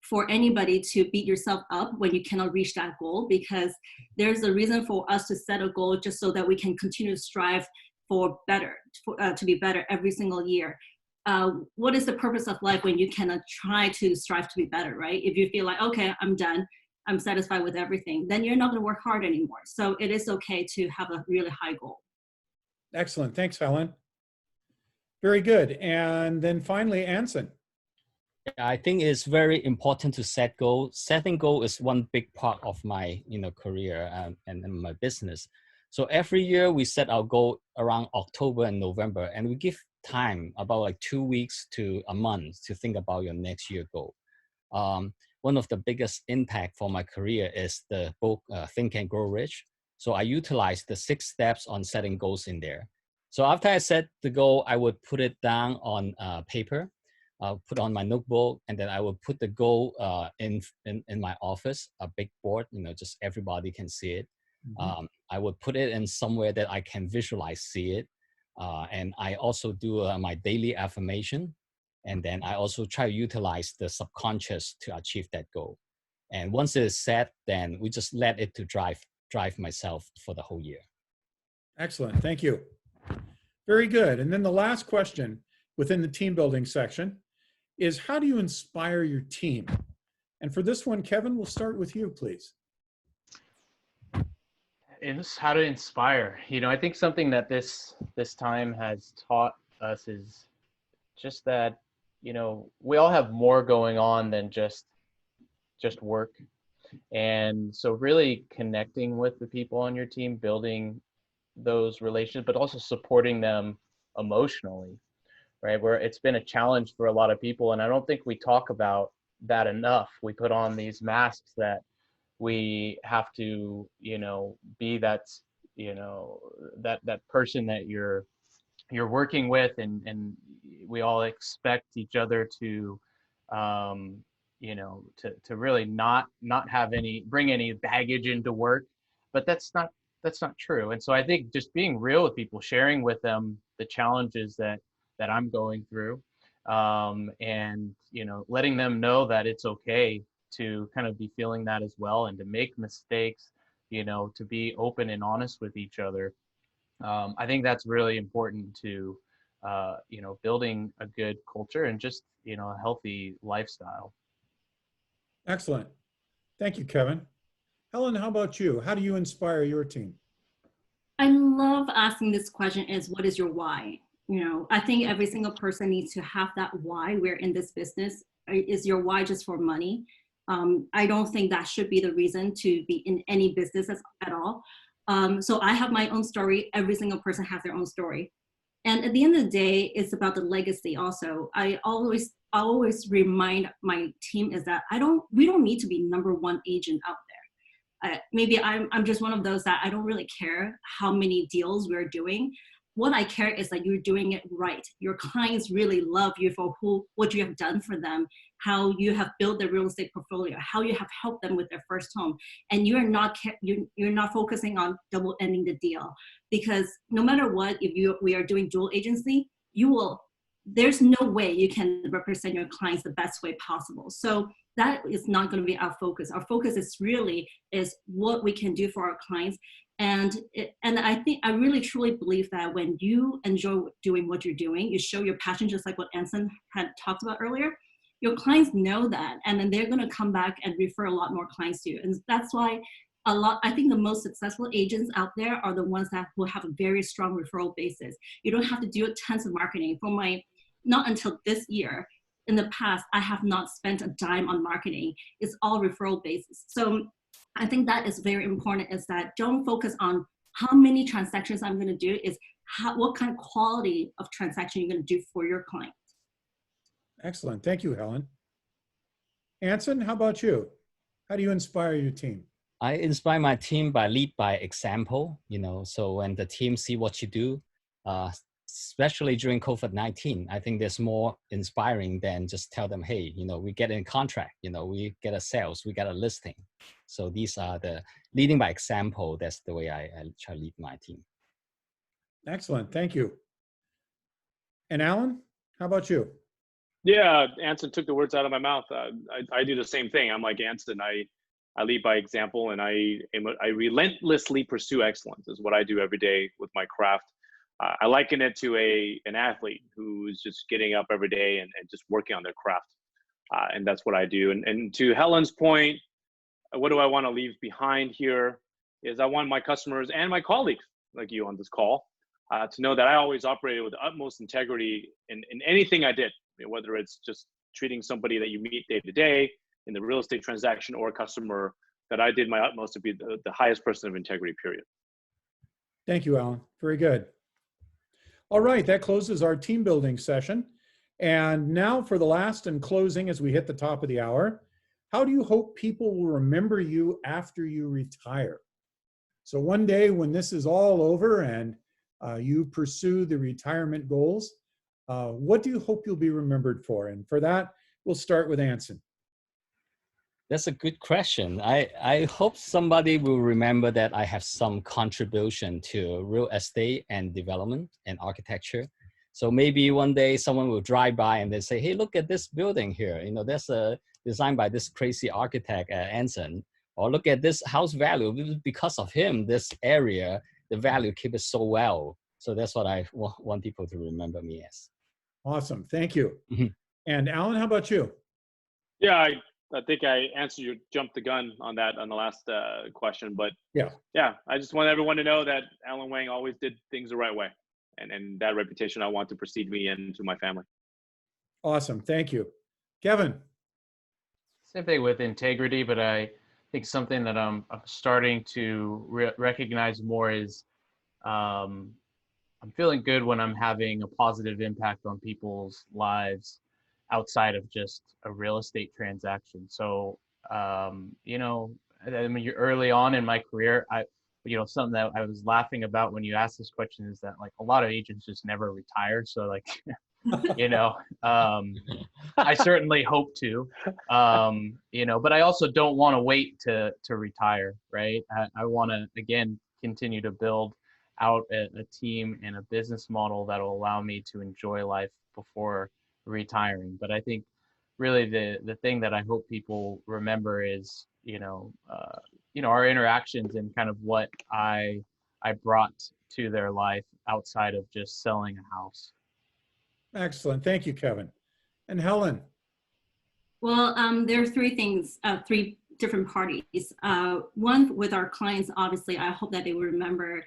for anybody to beat yourself up when you cannot reach that goal, because there's a reason for us to set a goal just so that we can continue to strive for better, to be better every single year. What is the purpose of life when you cannot try to strive to be better, right? If you feel like, okay, I'm done, I'm satisfied with everything, then you're not going to work hard anymore. So it is okay to have a really high goal. Excellent. Thanks, Helen. Very good. And then finally, Anson. I think it's very important to set goals. Setting goal is one big part of my, you know, career and my business. So every year we set our goal around October and November, and we give time about like 2 weeks to a month to think about your next year goal. One of the biggest impact for my career is the book Think and Grow Rich. So I utilize the 6 steps on setting goals in there. So after I set the goal, I would put it down on paper. I'll put on my notebook, and then I will put the goal in my office, a big board, you know, just everybody can see it. Mm-hmm. I would put it in somewhere that I can visualize, see it. And I also do my daily affirmation. And then I also try to utilize the subconscious to achieve that goal. And once it is set, then we just let it to drive myself for the whole year. Excellent. Thank you. Very good. And then the last question within the team building section is, how do you inspire your team? And for this one, Kevin, we'll start with you, please. How to inspire. You know, I think something that this time has taught us is just that, you know, we all have more going on than just work. And so really connecting with the people on your team, building those relations, but also supporting them emotionally, right? Where it's been a challenge for a lot of people. And I don't think we talk about that enough. We put on these masks that we have to, you know, be that, you know, that person that you're working with, and we all expect each other to, you know, to really not have bring any baggage into work, but that's not true. And so I think just being real with people, sharing with them the challenges that I'm going through, and, you know, letting them know that it's okay to kind of be feeling that as well, and to make mistakes, you know, to be open and honest with each other. I think that's really important to, you know, building a good culture and just, you know, a healthy lifestyle. Excellent. Thank you, Kevin. Helen, how about you? How do you inspire your team? I love asking this question is, what is your why? I think every single person needs to have that why we're in this business. Is your why just for money? I don't think that should be the reason to be in any business at all. So I have my own story. Every single person has their own story. And at the end of the day, it's about the legacy also. I always remind my team is that we don't need to be #1 agent out there. Maybe I'm just one of those that I don't really care how many deals we're doing. What I care is that you're doing it right. Your clients really love you for what you have done for them, how you have built their real estate portfolio, how you have helped them with their first home. And you're not focusing on double ending the deal, because no matter what, if we are doing dual agency, there's no way you can represent your clients the best way possible. So that is not going to be our focus. Our focus is what we can do for our clients. And I really truly believe that when you enjoy doing what you're doing, you show your passion, just like what Anson had talked about earlier. Your clients know that, and then they're going to come back and refer a lot more clients to you. And that's why I think the most successful agents out there are the ones that will have a very strong referral basis. You don't have to do tons of marketing. Not until this year. In the past, I have not spent a dime on marketing. It's all referral basis. So I think that is very important, is that don't focus on how many transactions I'm going to do, is what kind of quality of transaction you're going to do for your client. Excellent. Thank you, Helen. Anson, how about you? How do you inspire your team? I inspire my team by lead by example, so when the team see what you do, especially during COVID-19, I think there's more inspiring than just tell them, hey, we get a contract, we get a sales, we get a listing. So these are the leading by example. That's the way I try to lead my team. Excellent. Thank you. And Alan, how about you? Yeah, Anson took the words out of my mouth. I do the same thing. I'm like Anson. I lead by example, and I relentlessly pursue excellence is what I do every day with my craft. I liken it to an athlete who's just getting up every day and just working on their craft. And that's what I do. And to Helen's point, what do I want to leave behind here is I want my customers and my colleagues like you on this call to know that I always operated with the utmost integrity in anything I did, whether it's just treating somebody that you meet day to day in the real estate transaction or a customer, that I did my utmost to be the highest person of integrity, period. Thank you, Alan. Very good. All right, that closes our team building session. And now for the last and closing as we hit the top of the hour, how do you hope people will remember you after you retire? So one day when this is all over and you pursue the retirement goals, what do you hope you'll be remembered for? And for that, we'll start with Anson. That's a good question. I hope somebody will remember that I have some contribution to real estate and development and architecture. So maybe one day someone will drive by and they say, hey, look at this building here. That's designed by this crazy architect, Anson. Or look at this house value. Because of him, this area, the value keeps it so well. So that's what I want people to remember me as. Awesome. Thank you. And Alan, how about you? Yeah, I think I jumped the gun on that on the last question, but yeah, I just want everyone to know that Alan Wang always did things the right way, and that reputation I want to precede me and to my family. Awesome, thank you. Kevin. Same thing with integrity, but I think something that I'm starting to recognize more is I'm feeling good when I'm having a positive impact on people's lives outside of just a real estate transaction. So, early on in my career, something that I was laughing about when you asked this question is that like a lot of agents just never retire. So like, I certainly hope to, but I also don't want to wait to retire, right? I want to, again, continue to build out a team and a business model that will allow me to enjoy life before retiring. But I think really the thing that I hope people remember is our interactions and kind of what I brought to their life outside of just selling a house. Excellent. Thank you, Kevin. And Helen. Well, there are three things, three different parties. One, with our clients, obviously, I hope that they will remember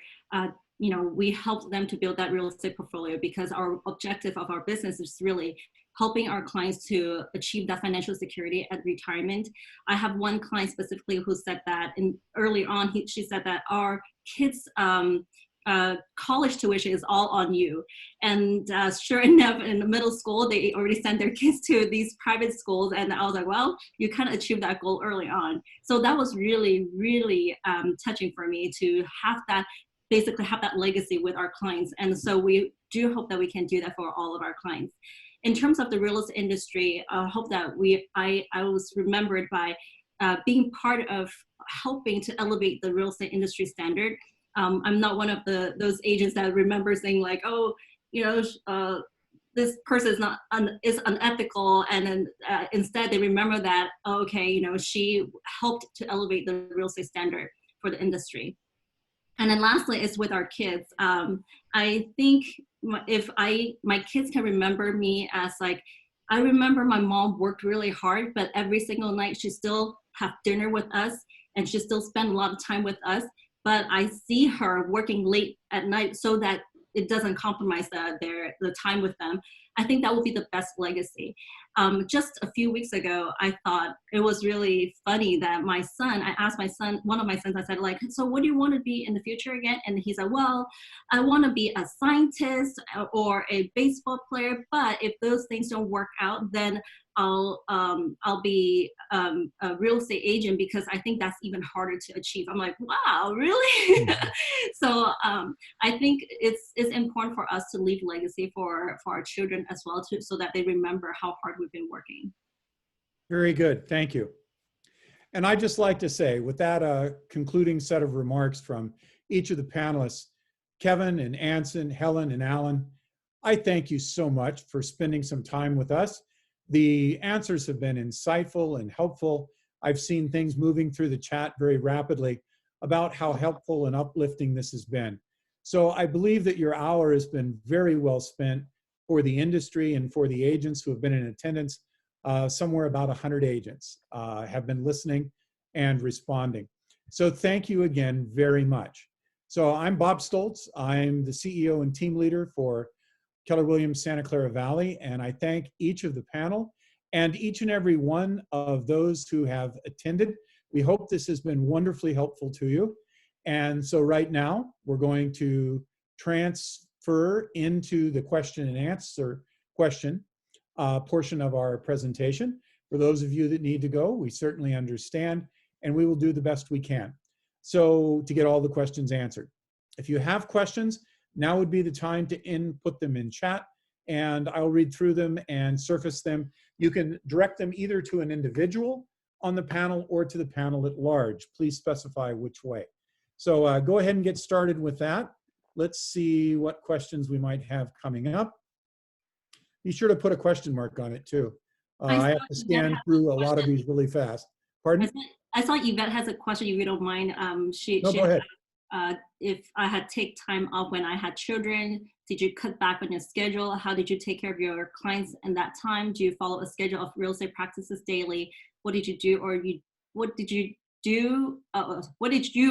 you know, we help them to build that real estate portfolio, because our objective of our business is really helping our clients to achieve that financial security at retirement. I have one client specifically who said that, and early on, she said that our kids' college tuition is all on you. And sure enough, in the middle school, they already sent their kids to these private schools. And I was like, well, you kind of achieved that goal early on. So that was really, really touching for me to have that, basically have that legacy with our clients. And so we do hope that we can do that for all of our clients. In terms of the real estate industry, I hope that I was remembered by being part of helping to elevate the real estate industry standard. I'm not one of those agents that remember saying like, oh, you know, this person is unethical, and then instead they remember that, oh, okay, you know, she helped to elevate the real estate standard for the industry. And then lastly is with our kids. I think if my kids can remember me as like, I remember my mom worked really hard, but every single night she still have dinner with us and she still spend a lot of time with us. But I see her working late at night so that it doesn't compromise the time with them. I think that would be the best legacy. Just a few weeks ago, I thought it was really funny that my son, I asked my son, one of my sons, I said like, so what do you want to be in the future again? And he said, well, I want to be a scientist or a baseball player, but if those things don't work out, then I'll be a real estate agent, because I think that's even harder to achieve. I'm like, wow, really? So I think it's important for us to leave legacy for our children as well, too, so that they remember how hard we've been working. Very good. Thank you. And I'd just like to say, with that concluding set of remarks from each of the panelists, Kevin and Anson, Helen and Alan, I thank you so much for spending some time with us. The answers have been insightful and helpful. I've seen things moving through the chat very rapidly about how helpful and uplifting this has been. So I believe that your hour has been very well spent for the industry and for the agents who have been in attendance. Somewhere about 100 agents have been listening and responding. So thank you again very much. So I'm Bob Stolz. I'm the CEO and team leader for Keller Williams Santa Clara Valley, and I thank each of the panel and each and every one of those who have attended. We hope this has been wonderfully helpful to you. And so right now, we're going to transfer into the question and answer portion of our presentation. For those of you that need to go, we certainly understand, and we will do the best we can so to get all the questions answered. If you have questions, now would be the time to input them in chat, and I'll read through them and surface them. You can direct them either to an individual on the panel or to the panel at large. Please specify which way. So go ahead and get started with that. Let's see what questions we might have coming up. Be sure to put a question mark on it too. I have to scan through a lot of these really fast. Pardon? I saw Yvette has a question, if you don't mind. No, go ahead. If I had take time off when I had children, did you cut back on your schedule? How did you take care of your clients in that time? Do you follow a schedule of real estate practices daily? What did you do, or what did you do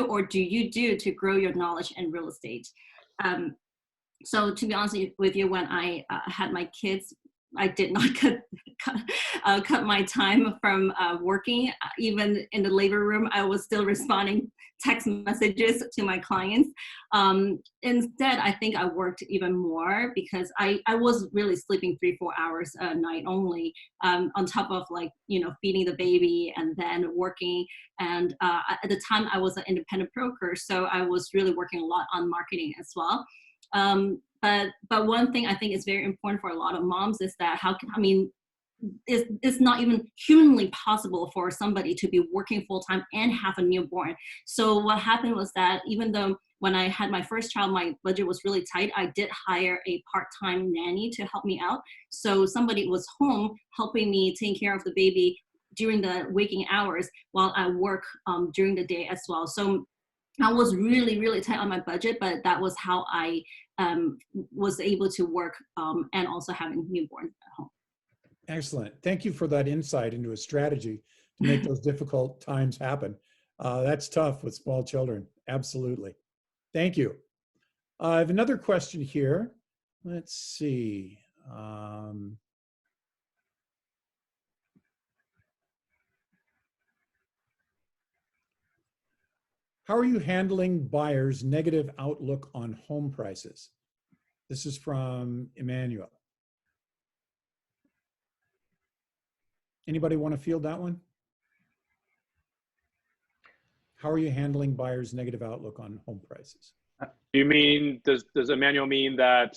or do you do to grow your knowledge in real estate? So to be honest with you, when I had my kids, I did not cut my time from working. Even in the labor room, I was still responding text messages to my clients. Instead, I think I worked even more because I was really sleeping 3-4 hours a night only, on top of like, you know, feeding the baby and then working. And at the time I was an independent broker, so I was really working a lot on marketing as well. But one thing I think is very important for a lot of moms is that it's not even humanly possible for somebody to be working full-time and have a newborn. So what happened was that even though when I had my first child, my budget was really tight, I did hire a part-time nanny to help me out. So somebody was home helping me take care of the baby during the waking hours while I work during the day as well. So I was really, really tight on my budget, but that was how I was able to work and also having newborns at home. Excellent. Thank you for that insight into a strategy to make those difficult times happen. That's tough with small children. Absolutely. Thank you. I have another question here. Let's see. How are you handling buyers' negative outlook on home prices? This is from Emmanuel. Anybody want to field that one? How are you handling buyers' negative outlook on home prices? Do you mean, does Emmanuel mean that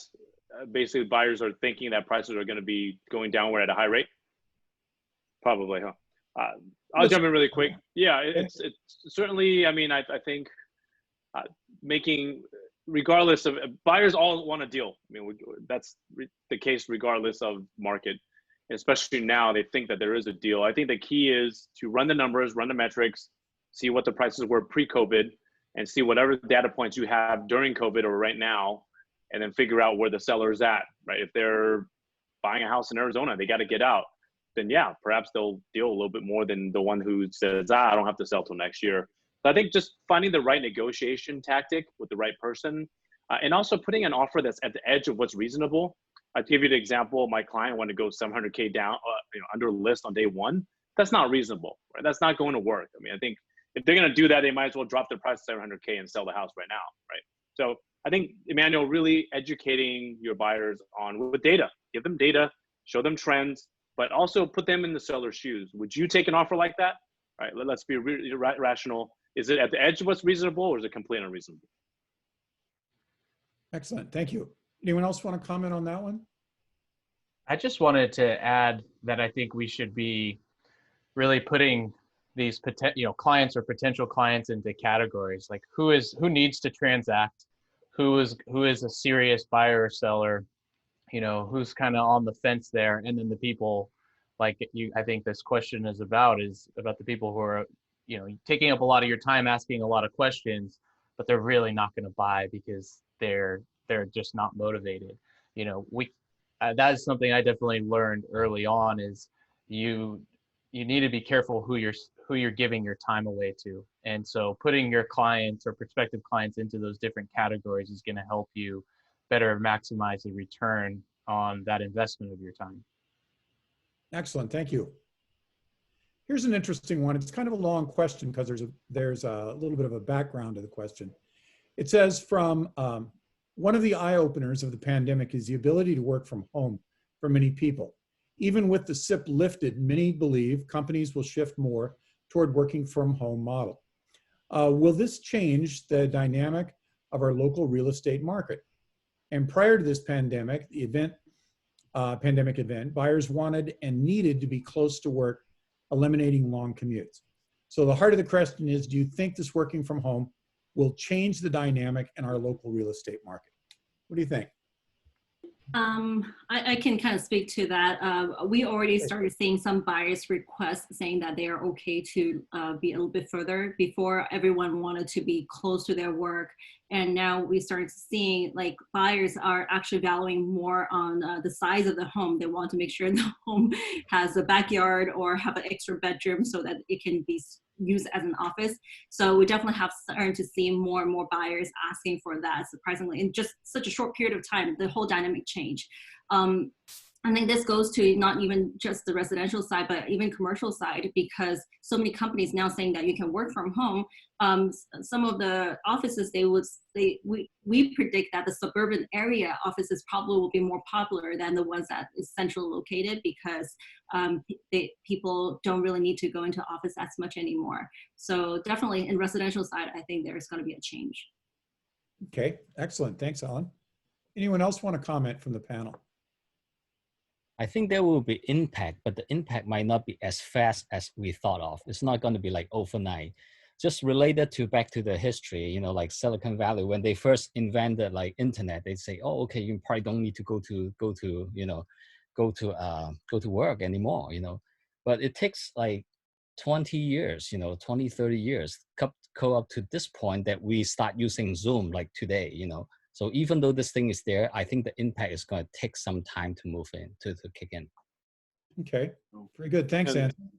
basically buyers are thinking that prices are going to be going downward at a high rate? Probably, huh? I'll jump in really quick. Yeah, it's certainly, I mean, I think making, regardless of, buyers all want a deal. I mean, that's the case regardless of market. Especially now, they think that there is a deal. I think the key is to run the numbers, run the metrics, see what the prices were pre-COVID, and see whatever data points you have during COVID or right now, and then figure out where the seller is at, right? If they're buying a house in Arizona, they got to get out, then yeah, perhaps they'll deal a little bit more than the one who says, I don't have to sell till next year. So I think just finding the right negotiation tactic with the right person, and also putting an offer that's at the edge of what's reasonable. I'll give you the example. My client wanted to go 700K down, under list on day one. That's not reasonable, right? That's not going to work. I mean, I think if they're going to do that, they might as well drop their price to 700K and sell the house right now, right? So I think, Emmanuel, really educating your buyers on with data. Give them data, show them trends, but also put them in the seller's shoes. Would you take an offer like that? Right? Let's be rational. Is it at the edge of what's reasonable, or is it completely unreasonable? Excellent. Thank you. Anyone else want to comment on that one? I just wanted to add that I think we should be really putting these clients or potential clients into categories, like who needs to transact, who is a serious buyer or seller, who's kind of on the fence there, and then the people like you. I think this question is about the people who are taking up a lot of your time asking a lot of questions, but they're really not going to buy because they're just not motivated. That is something I definitely learned early on, is you need to be careful who you're giving your time away to. And so putting your clients or prospective clients into those different categories is going to help you better maximize the return on that investment of your time. Excellent. Thank you. Here's an interesting one. It's kind of a long question because there's a little bit of a background to the question. It says, from one of the eye-openers of the pandemic is the ability to work from home for many people. Even with the SIP lifted, many believe companies will shift more toward working from home model. Will this change the dynamic of our local real estate market? And prior to this pandemic, pandemic event, buyers wanted and needed to be close to work, eliminating long commutes. So the heart of the question is, do you think this working from home will change the dynamic in our local real estate market? What do you think? I can kind of speak to that. We already started seeing some buyers requests saying that they are okay to be a little bit further. Before, everyone wanted to be close to their work. And now we started seeing like buyers are actually valuing more on the size of the home. They want to make sure the home has a backyard or have an extra bedroom so that it can be used as an office. So we definitely have started to see more and more buyers asking for that, surprisingly. In just such a short period of time, the whole dynamic changed. I think this goes to not even just the residential side, but even commercial side, because so many companies now saying that you can work from home. Some of the offices, we predict that the suburban area offices probably will be more popular than the ones that is centrally located, because people don't really need to go into office as much anymore. So definitely in residential side, I think there's going to be a change. Okay, excellent. Thanks, Helen. Anyone else want to comment from the panel? I think there will be impact, but the impact might not be as fast as we thought of. It's not going to be like overnight. Just related to back to the history, like Silicon Valley, when they first invented like internet, they say, oh, okay, you probably don't need to go to work anymore, But it takes like 20 years, 20, 30 years, go up to this point that we start using Zoom like today, So even though this thing is there, I think the impact is going to take some time to move in, to kick in. Okay, very good. Thanks, Anson.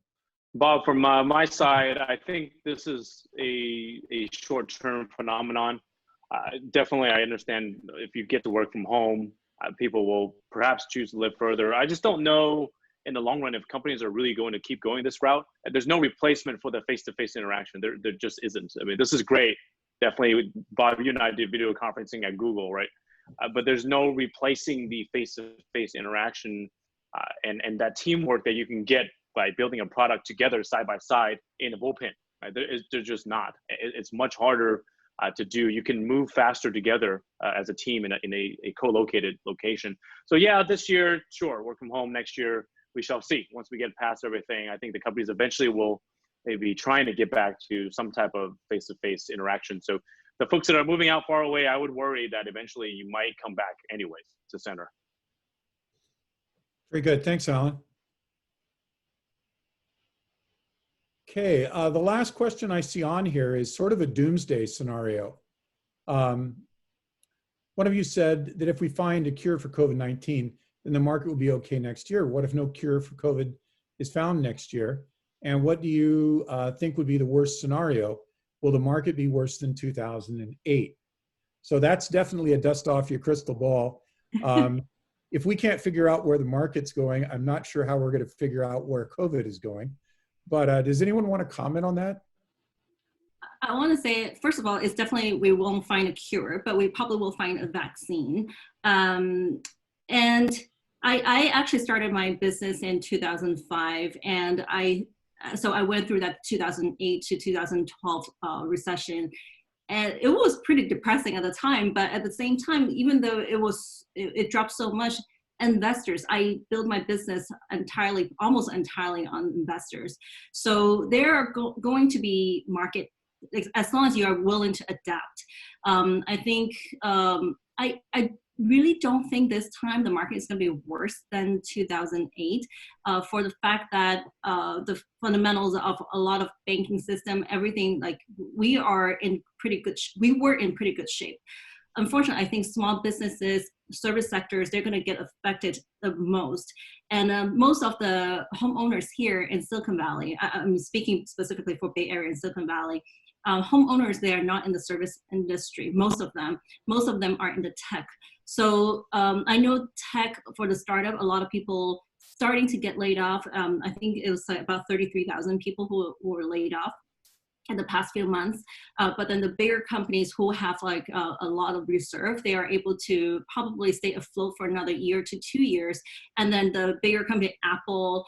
Bob, from my side, I think this is a short-term phenomenon. definitely, I understand if you get to work from home, people will perhaps choose to live further. I just don't know in the long run if companies are really going to keep going this route. There's no replacement for the face-to-face interaction. There just isn't. I mean, this is great. Definitely, Bob, you and I did video conferencing at Google, right? But there's no replacing the face-to-face interaction and that teamwork that you can get by building a product together side by side in a bullpen. Right? There's just not. It's much harder to do. You can move faster together as a team in a co-located location. So yeah, this year, sure, work from home. Next year, we shall see. Once we get past everything, I think the companies eventually will maybe trying to get back to some type of face-to-face interaction. So the folks that are moving out far away, I would worry that eventually you might come back anyways to center. Very good. Thanks, Alan. Okay, the last question I see on here is sort of a doomsday scenario. One of you said that if we find a cure for COVID-19, then the market will be okay next year. What if no cure for COVID is found next year? And what do you think would be the worst scenario? Will the market be worse than 2008? So that's definitely a dust off your crystal ball. If we can't figure out where the market's going, I'm not sure how we're going to figure out where COVID is going. But does anyone want to comment on that? I want to say, first of all, it's definitely, we won't find a cure, but we probably will find a vaccine. And I actually started my business in 2005, and so I went through that 2008 to 2012 recession. And it was pretty depressing at the time, but at the same time, even though it dropped so much, investors, I build my business entirely, almost entirely on investors. So there are going to be market, as long as you are willing to adapt. I think, I really don't think this time the market is going to be worse than 2008 for the fact that the fundamentals of a lot of banking system, everything, like we were in pretty good shape. Unfortunately, I think small businesses, service sectors, they're going to get affected the most. And most of the homeowners here in Silicon Valley, I'm speaking specifically for Bay Area and Silicon Valley, homeowners, they are not in the service industry, most of them are in the tech. So I know tech for the startup, a lot of people starting to get laid off. I think it was like about 33,000 people who were laid off in the past few months. But then the bigger companies who have like a lot of reserve, they are able to probably stay afloat for another year to 2 years. And then the bigger company, Apple,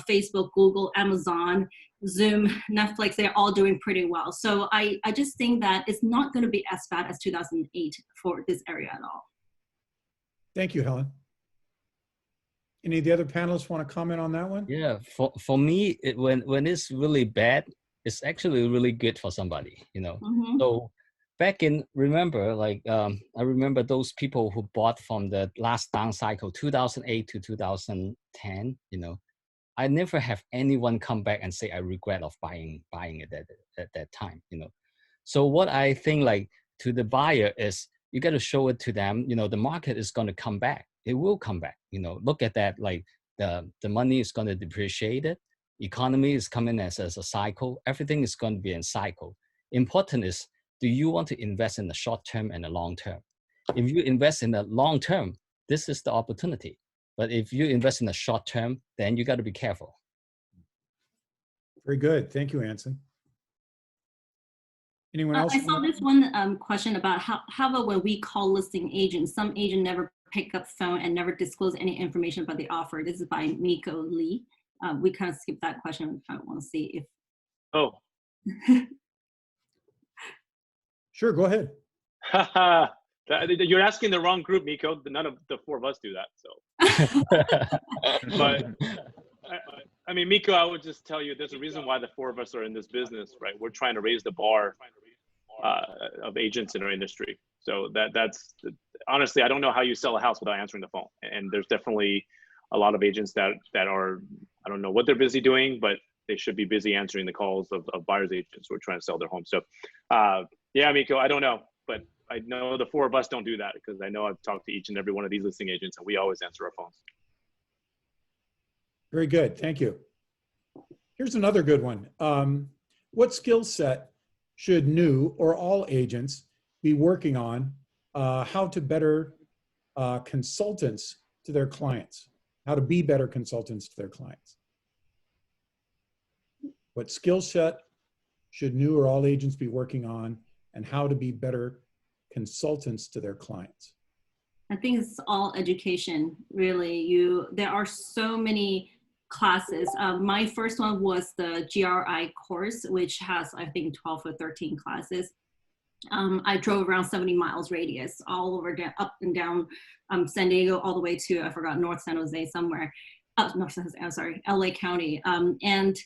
Facebook, Google, Amazon, Zoom, Netflix, they're all doing pretty well. So I just think that it's not going to be as bad as 2008 for this area at all. Thank you, Helen. Any of the other panelists want to comment on that one? Yeah, for me, when it's really bad, it's actually really good for somebody, you know. Mm-hmm. So back in, remember, like, I remember those people who bought from the last down cycle, 2008 to 2010, you know, I never have anyone come back and say, I regret of buying it at that time, you know. So what I think, like, to the buyer is, you got to show it to them, you know, the market is going to come back. It will come back, you know, look at that, like the money is going to depreciate it. Economy is coming as a cycle. Everything is going to be in cycle. Important is, do you want to invest in the short term and the long term? If you invest in the long term, this is the opportunity. But if you invest in the short term, then you got to be careful. Very good. Thank you, Anson. Anyone else? I saw this one question about how about when we call listing agents, some agent never pick up phone and never disclose any information about the offer. This is by Miko Lee. We kind of skipped that question. I want to see if. Oh. Sure, go ahead. You're asking the wrong group, Miko. None of the four of us do that. So, but I mean, Miko, I would just tell you, there's a reason why the four of us are in this business, right? We're trying to raise the bar of agents in our industry. So that's honestly, I don't know how you sell a house without answering the phone. And there's definitely a lot of agents that are, I don't know what they're busy doing, but they should be busy answering the calls of buyers agents who are trying to sell their home. So yeah, Miko, I don't know, but I know the four of us don't do that, because I know I've talked to each and every one of these listing agents and we always answer our phones. Very good, thank you. Here's another good one. What skill set should new or all agents be working on how to better consultants to their clients, how to be better consultants to their clients? What skill set should new or all agents be working on, and how to be better consultants to their clients? I think it's all education, really. There are so many classes. My first one was the GRI course, which has, I think, 12 or 13 classes. I drove around 70 miles radius, all over, up and down San Diego, all the way to, I forgot, North San Jose somewhere. North San Jose, I'm sorry, LA County. And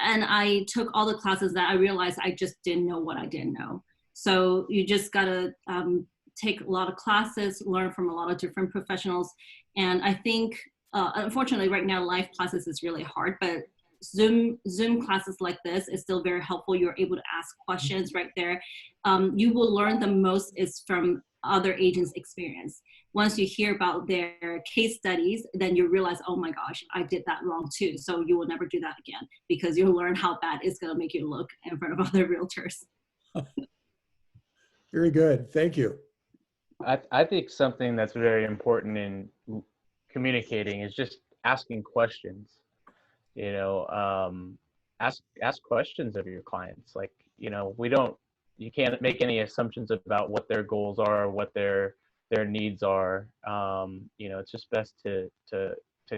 I took all the classes that I realized I just didn't know what I didn't know. So you just gotta take a lot of classes, learn from a lot of different professionals. And I think, unfortunately right now, live classes is really hard, but Zoom classes like this is still very helpful. You're able to ask questions right there. You will learn the most is from other agents' experience. Once you hear about their case studies, then you realize, oh my gosh, I did that wrong too. So you will never do that again, because you'll learn how bad it's gonna make you look in front of other realtors. Very good, thank you. I think something that's very important in communicating is just asking questions. You know, ask questions of your clients. Like, you know, you can't make any assumptions about what their goals are or what their needs are. You know, it's just best to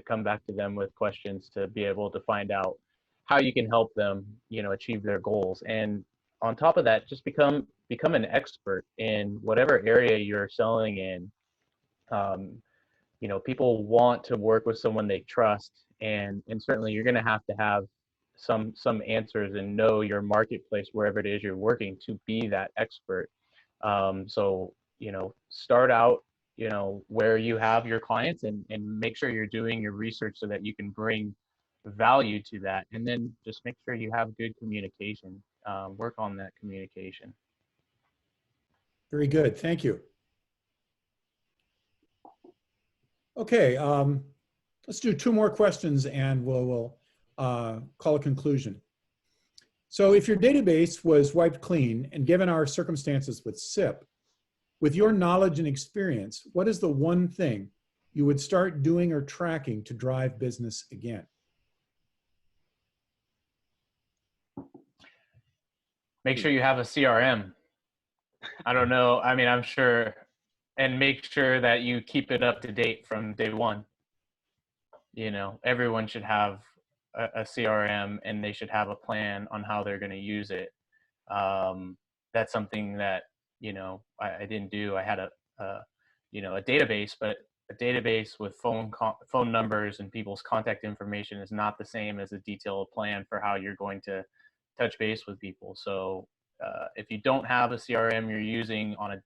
come back to them with questions to be able to find out how you can help them, you know, achieve their goals. And on top of that, just become an expert in whatever area you're selling in. You know, people want to work with someone they trust, and certainly you're going to have some answers and know your marketplace wherever it is you're working to be that expert. So, you know, start out, you know, where you have your clients, and make sure you're doing your research so that you can bring value to that, and then just make sure you have good communication. Work on that communication. Very good, thank you. Okay, let's do 2 more questions and we'll call a conclusion. So if your database was wiped clean, and given our circumstances with SIP, with your knowledge and experience, what is the one thing you would start doing or tracking to drive business again? Make sure you have a CRM. I don't know. I mean, I'm sure, and make sure that you keep it up to date from day one. You know, everyone should have a CRM, and they should have a plan on how they're going to use it. That's something that, you know, I didn't do. I had you know, a database, but a database with phone numbers and people's contact information is not the same as a detailed plan for how you're going to touch base with people. So if you don't have a CRM you're using on a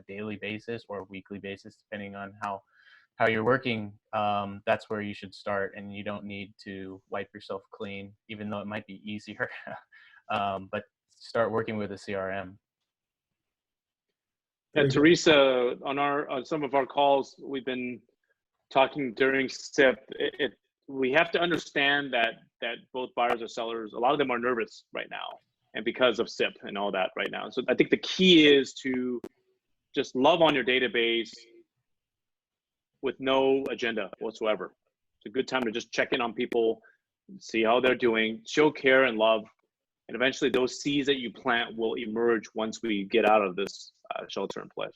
daily basis or a weekly basis, depending on how you're working, that's where you should start. And you don't need to wipe yourself clean, even though it might be easier. But start working with a CRM. And Teresa, on some of our calls, we've been talking during SIP. We have to understand that both buyers or sellers, a lot of them are nervous right now, and because of SIP and all that right now. So I think the key is to just love on your database with no agenda whatsoever. It's a good time to just check in on people, see how they're doing, show care and love, and eventually those seeds that you plant will emerge once we get out of this shelter in place.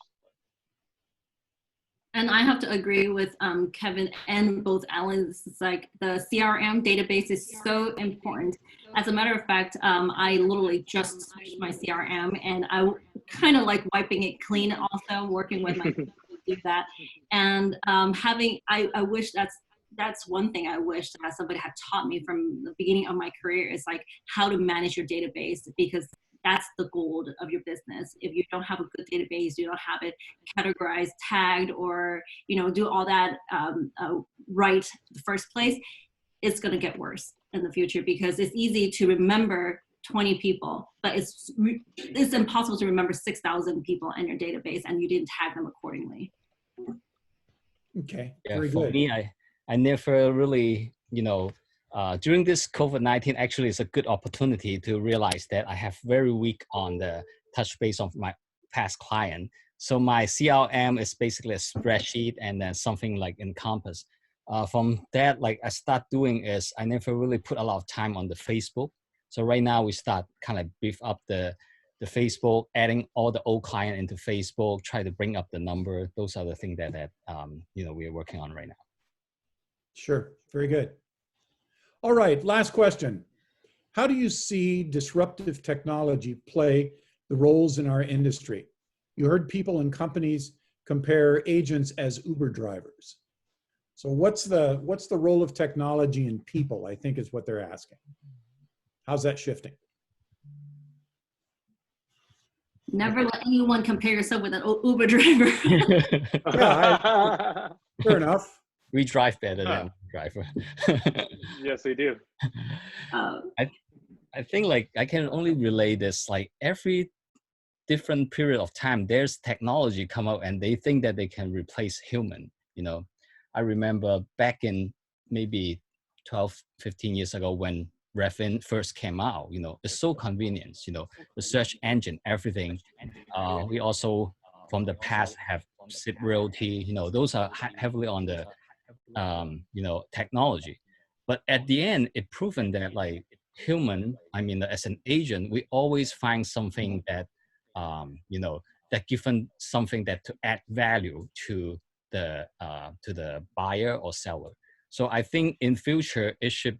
And I have to agree with Kevin and both Alans. It's like the CRM database is so important. As a matter of fact, I literally just switched my CRM, and I kind of like wiping it clean also, working with my people to do that. And I wish that's one thing I wish that somebody had taught me from the beginning of my career, is like how to manage your database, because that's the gold of your business. If you don't have a good database, you don't have it categorized, tagged, or, you know, do all that right the first place, it's going to get worse in the future, because it's easy to remember 20 people, but it's impossible to remember 6,000 people in your database, and you didn't tag them accordingly. Okay, yeah, very for good. me, I never really, you know, during this COVID-19, actually, it's a good opportunity to realize that I have very weak on the touch base of past client. So my CRM is basically a spreadsheet and then something like Encompass. From that, like I start doing is I never really put a lot of time on the Facebook. So right now we start kind of beef up the Facebook, adding all the old client into Facebook, try to bring up the number. Those are the things that you know, we're working on right now. Sure, very good. All right, last question. How do you see disruptive technology play the roles in our industry? You heard people and companies compare agents as Uber drivers. So what's the role of technology in people, I think is what they're asking. How's that shifting? Never let anyone compare yourself with an Uber driver. Yeah, fair enough. We drive better than driver. Yes, we do. I think like I can only relate this, like every different period of time, there's technology come out and they think that they can replace human, you know. I remember back in maybe 12, 15 years ago when Redfin first came out, you know, it's so convenient, you know, the search engine, everything. We also from the past have 𝑑𝒂𝒏𝒕 Realty, you know, those are heavily on the, you know, technology. But at the end, it proven that like human, I mean, as an agent, we always find something that, you know, that given something that to add value to the buyer or seller. So I think in future, it should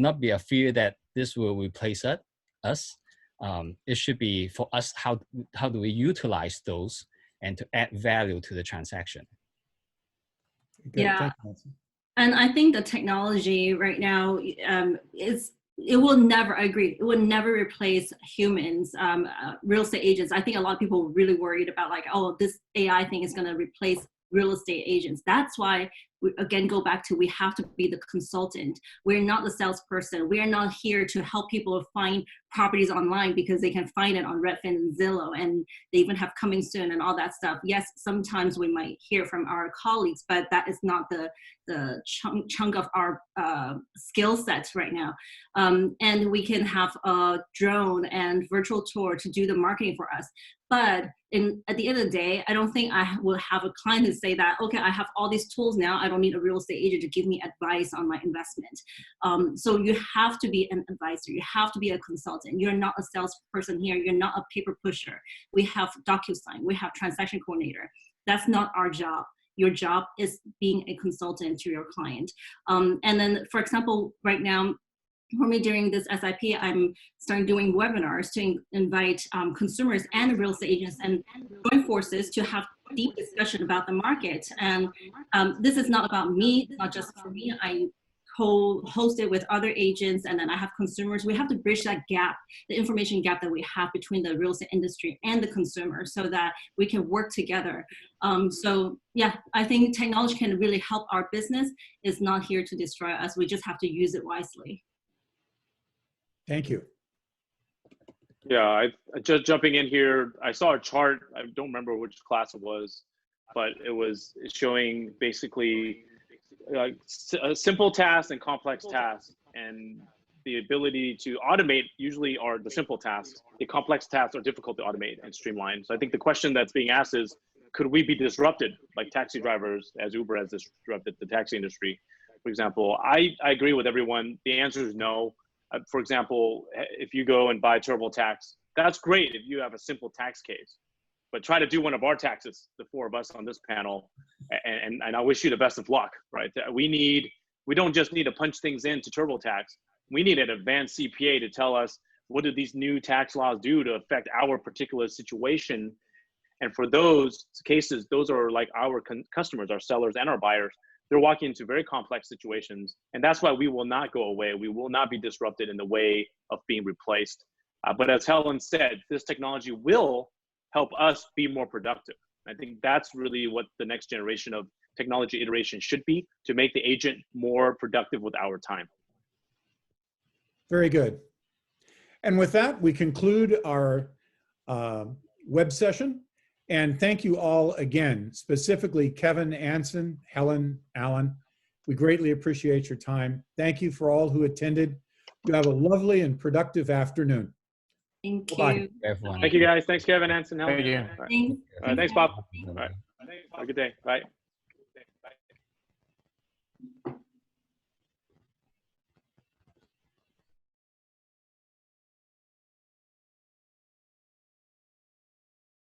not be a fear that this will replace us. It should be for us, how do we utilize those and to add value to the transaction? Good. Yeah. Thank you. And I think the technology right now it will never, I agree, it will never replace humans, real estate agents. I think a lot of people are really worried about like, oh, this AI thing is going to replace real estate agents. That's why we again go back to, we have to be the consultant. We're not the salesperson. We are not here to help people find properties online because they can find it on Redfin and Zillow, and they even have coming soon and all that stuff. Yes, sometimes we might hear from our colleagues, but that is not the chunk of our skill sets right now. And we can have a drone and virtual tour to do the marketing for us. But at the end of the day, I don't think I will have a client to say that, okay, I have all these tools now, I don't need a real estate agent to give me advice on my investment. So you have to be an advisor, you have to be a consultant. You're not a salesperson here, you're not a paper pusher. We have DocuSign, we have transaction coordinator. That's not our job. Your job is being a consultant to your client. And then, for example, right now, for me during this SIP, I'm starting doing webinars to invite consumers and real estate agents and join forces to have deep discussion about the market. And this is not about me, it's not just for me. I co-host it with other agents, and then I have consumers. We have to bridge that gap, the information gap that we have between the real estate industry and the consumer, so that we can work together. So yeah, I think technology can really help our business. It's not here to destroy us. We just have to use it wisely. Thank you. Yeah, I just jumping in here, I saw a chart. I don't remember which class it was, but it was showing basically simple tasks and complex tasks, and the ability to automate usually are the simple tasks. The complex tasks are difficult to automate and streamline. So I think the question that's being asked is, could we be disrupted like taxi drivers, as Uber has disrupted the taxi industry, for example? I agree with everyone. The answer is no. For example, if you go and buy TurboTax, that's great if you have a simple tax case, but try to do one of our taxes, the four of us on this panel, and I wish you the best of luck, right? We don't just need to punch things into TurboTax. We need an advanced CPA to tell us, what do these new tax laws do to affect our particular situation? And for those cases, those are like our customers, our sellers and our buyers. They're walking into very complex situations, and that's why we will not go away. We will not be disrupted in the way of being replaced. But as Helen said, this technology will help us be more productive. I think that's really what the next generation of technology iteration should be, to make the agent more productive with our time. Very good. And with that, we conclude our web session. And thank you all again, specifically Kevin, Anson, Helen, Alan. We greatly appreciate your time. Thank you for all who attended. You have a lovely and productive afternoon. Thank Bye-bye. you. Everyone. Thank you guys. Thanks, Kevin, Anson, Helen. Thank you. All right. Thanks. All right, thanks, Bob. Bye. All right. Have a good day. Bye.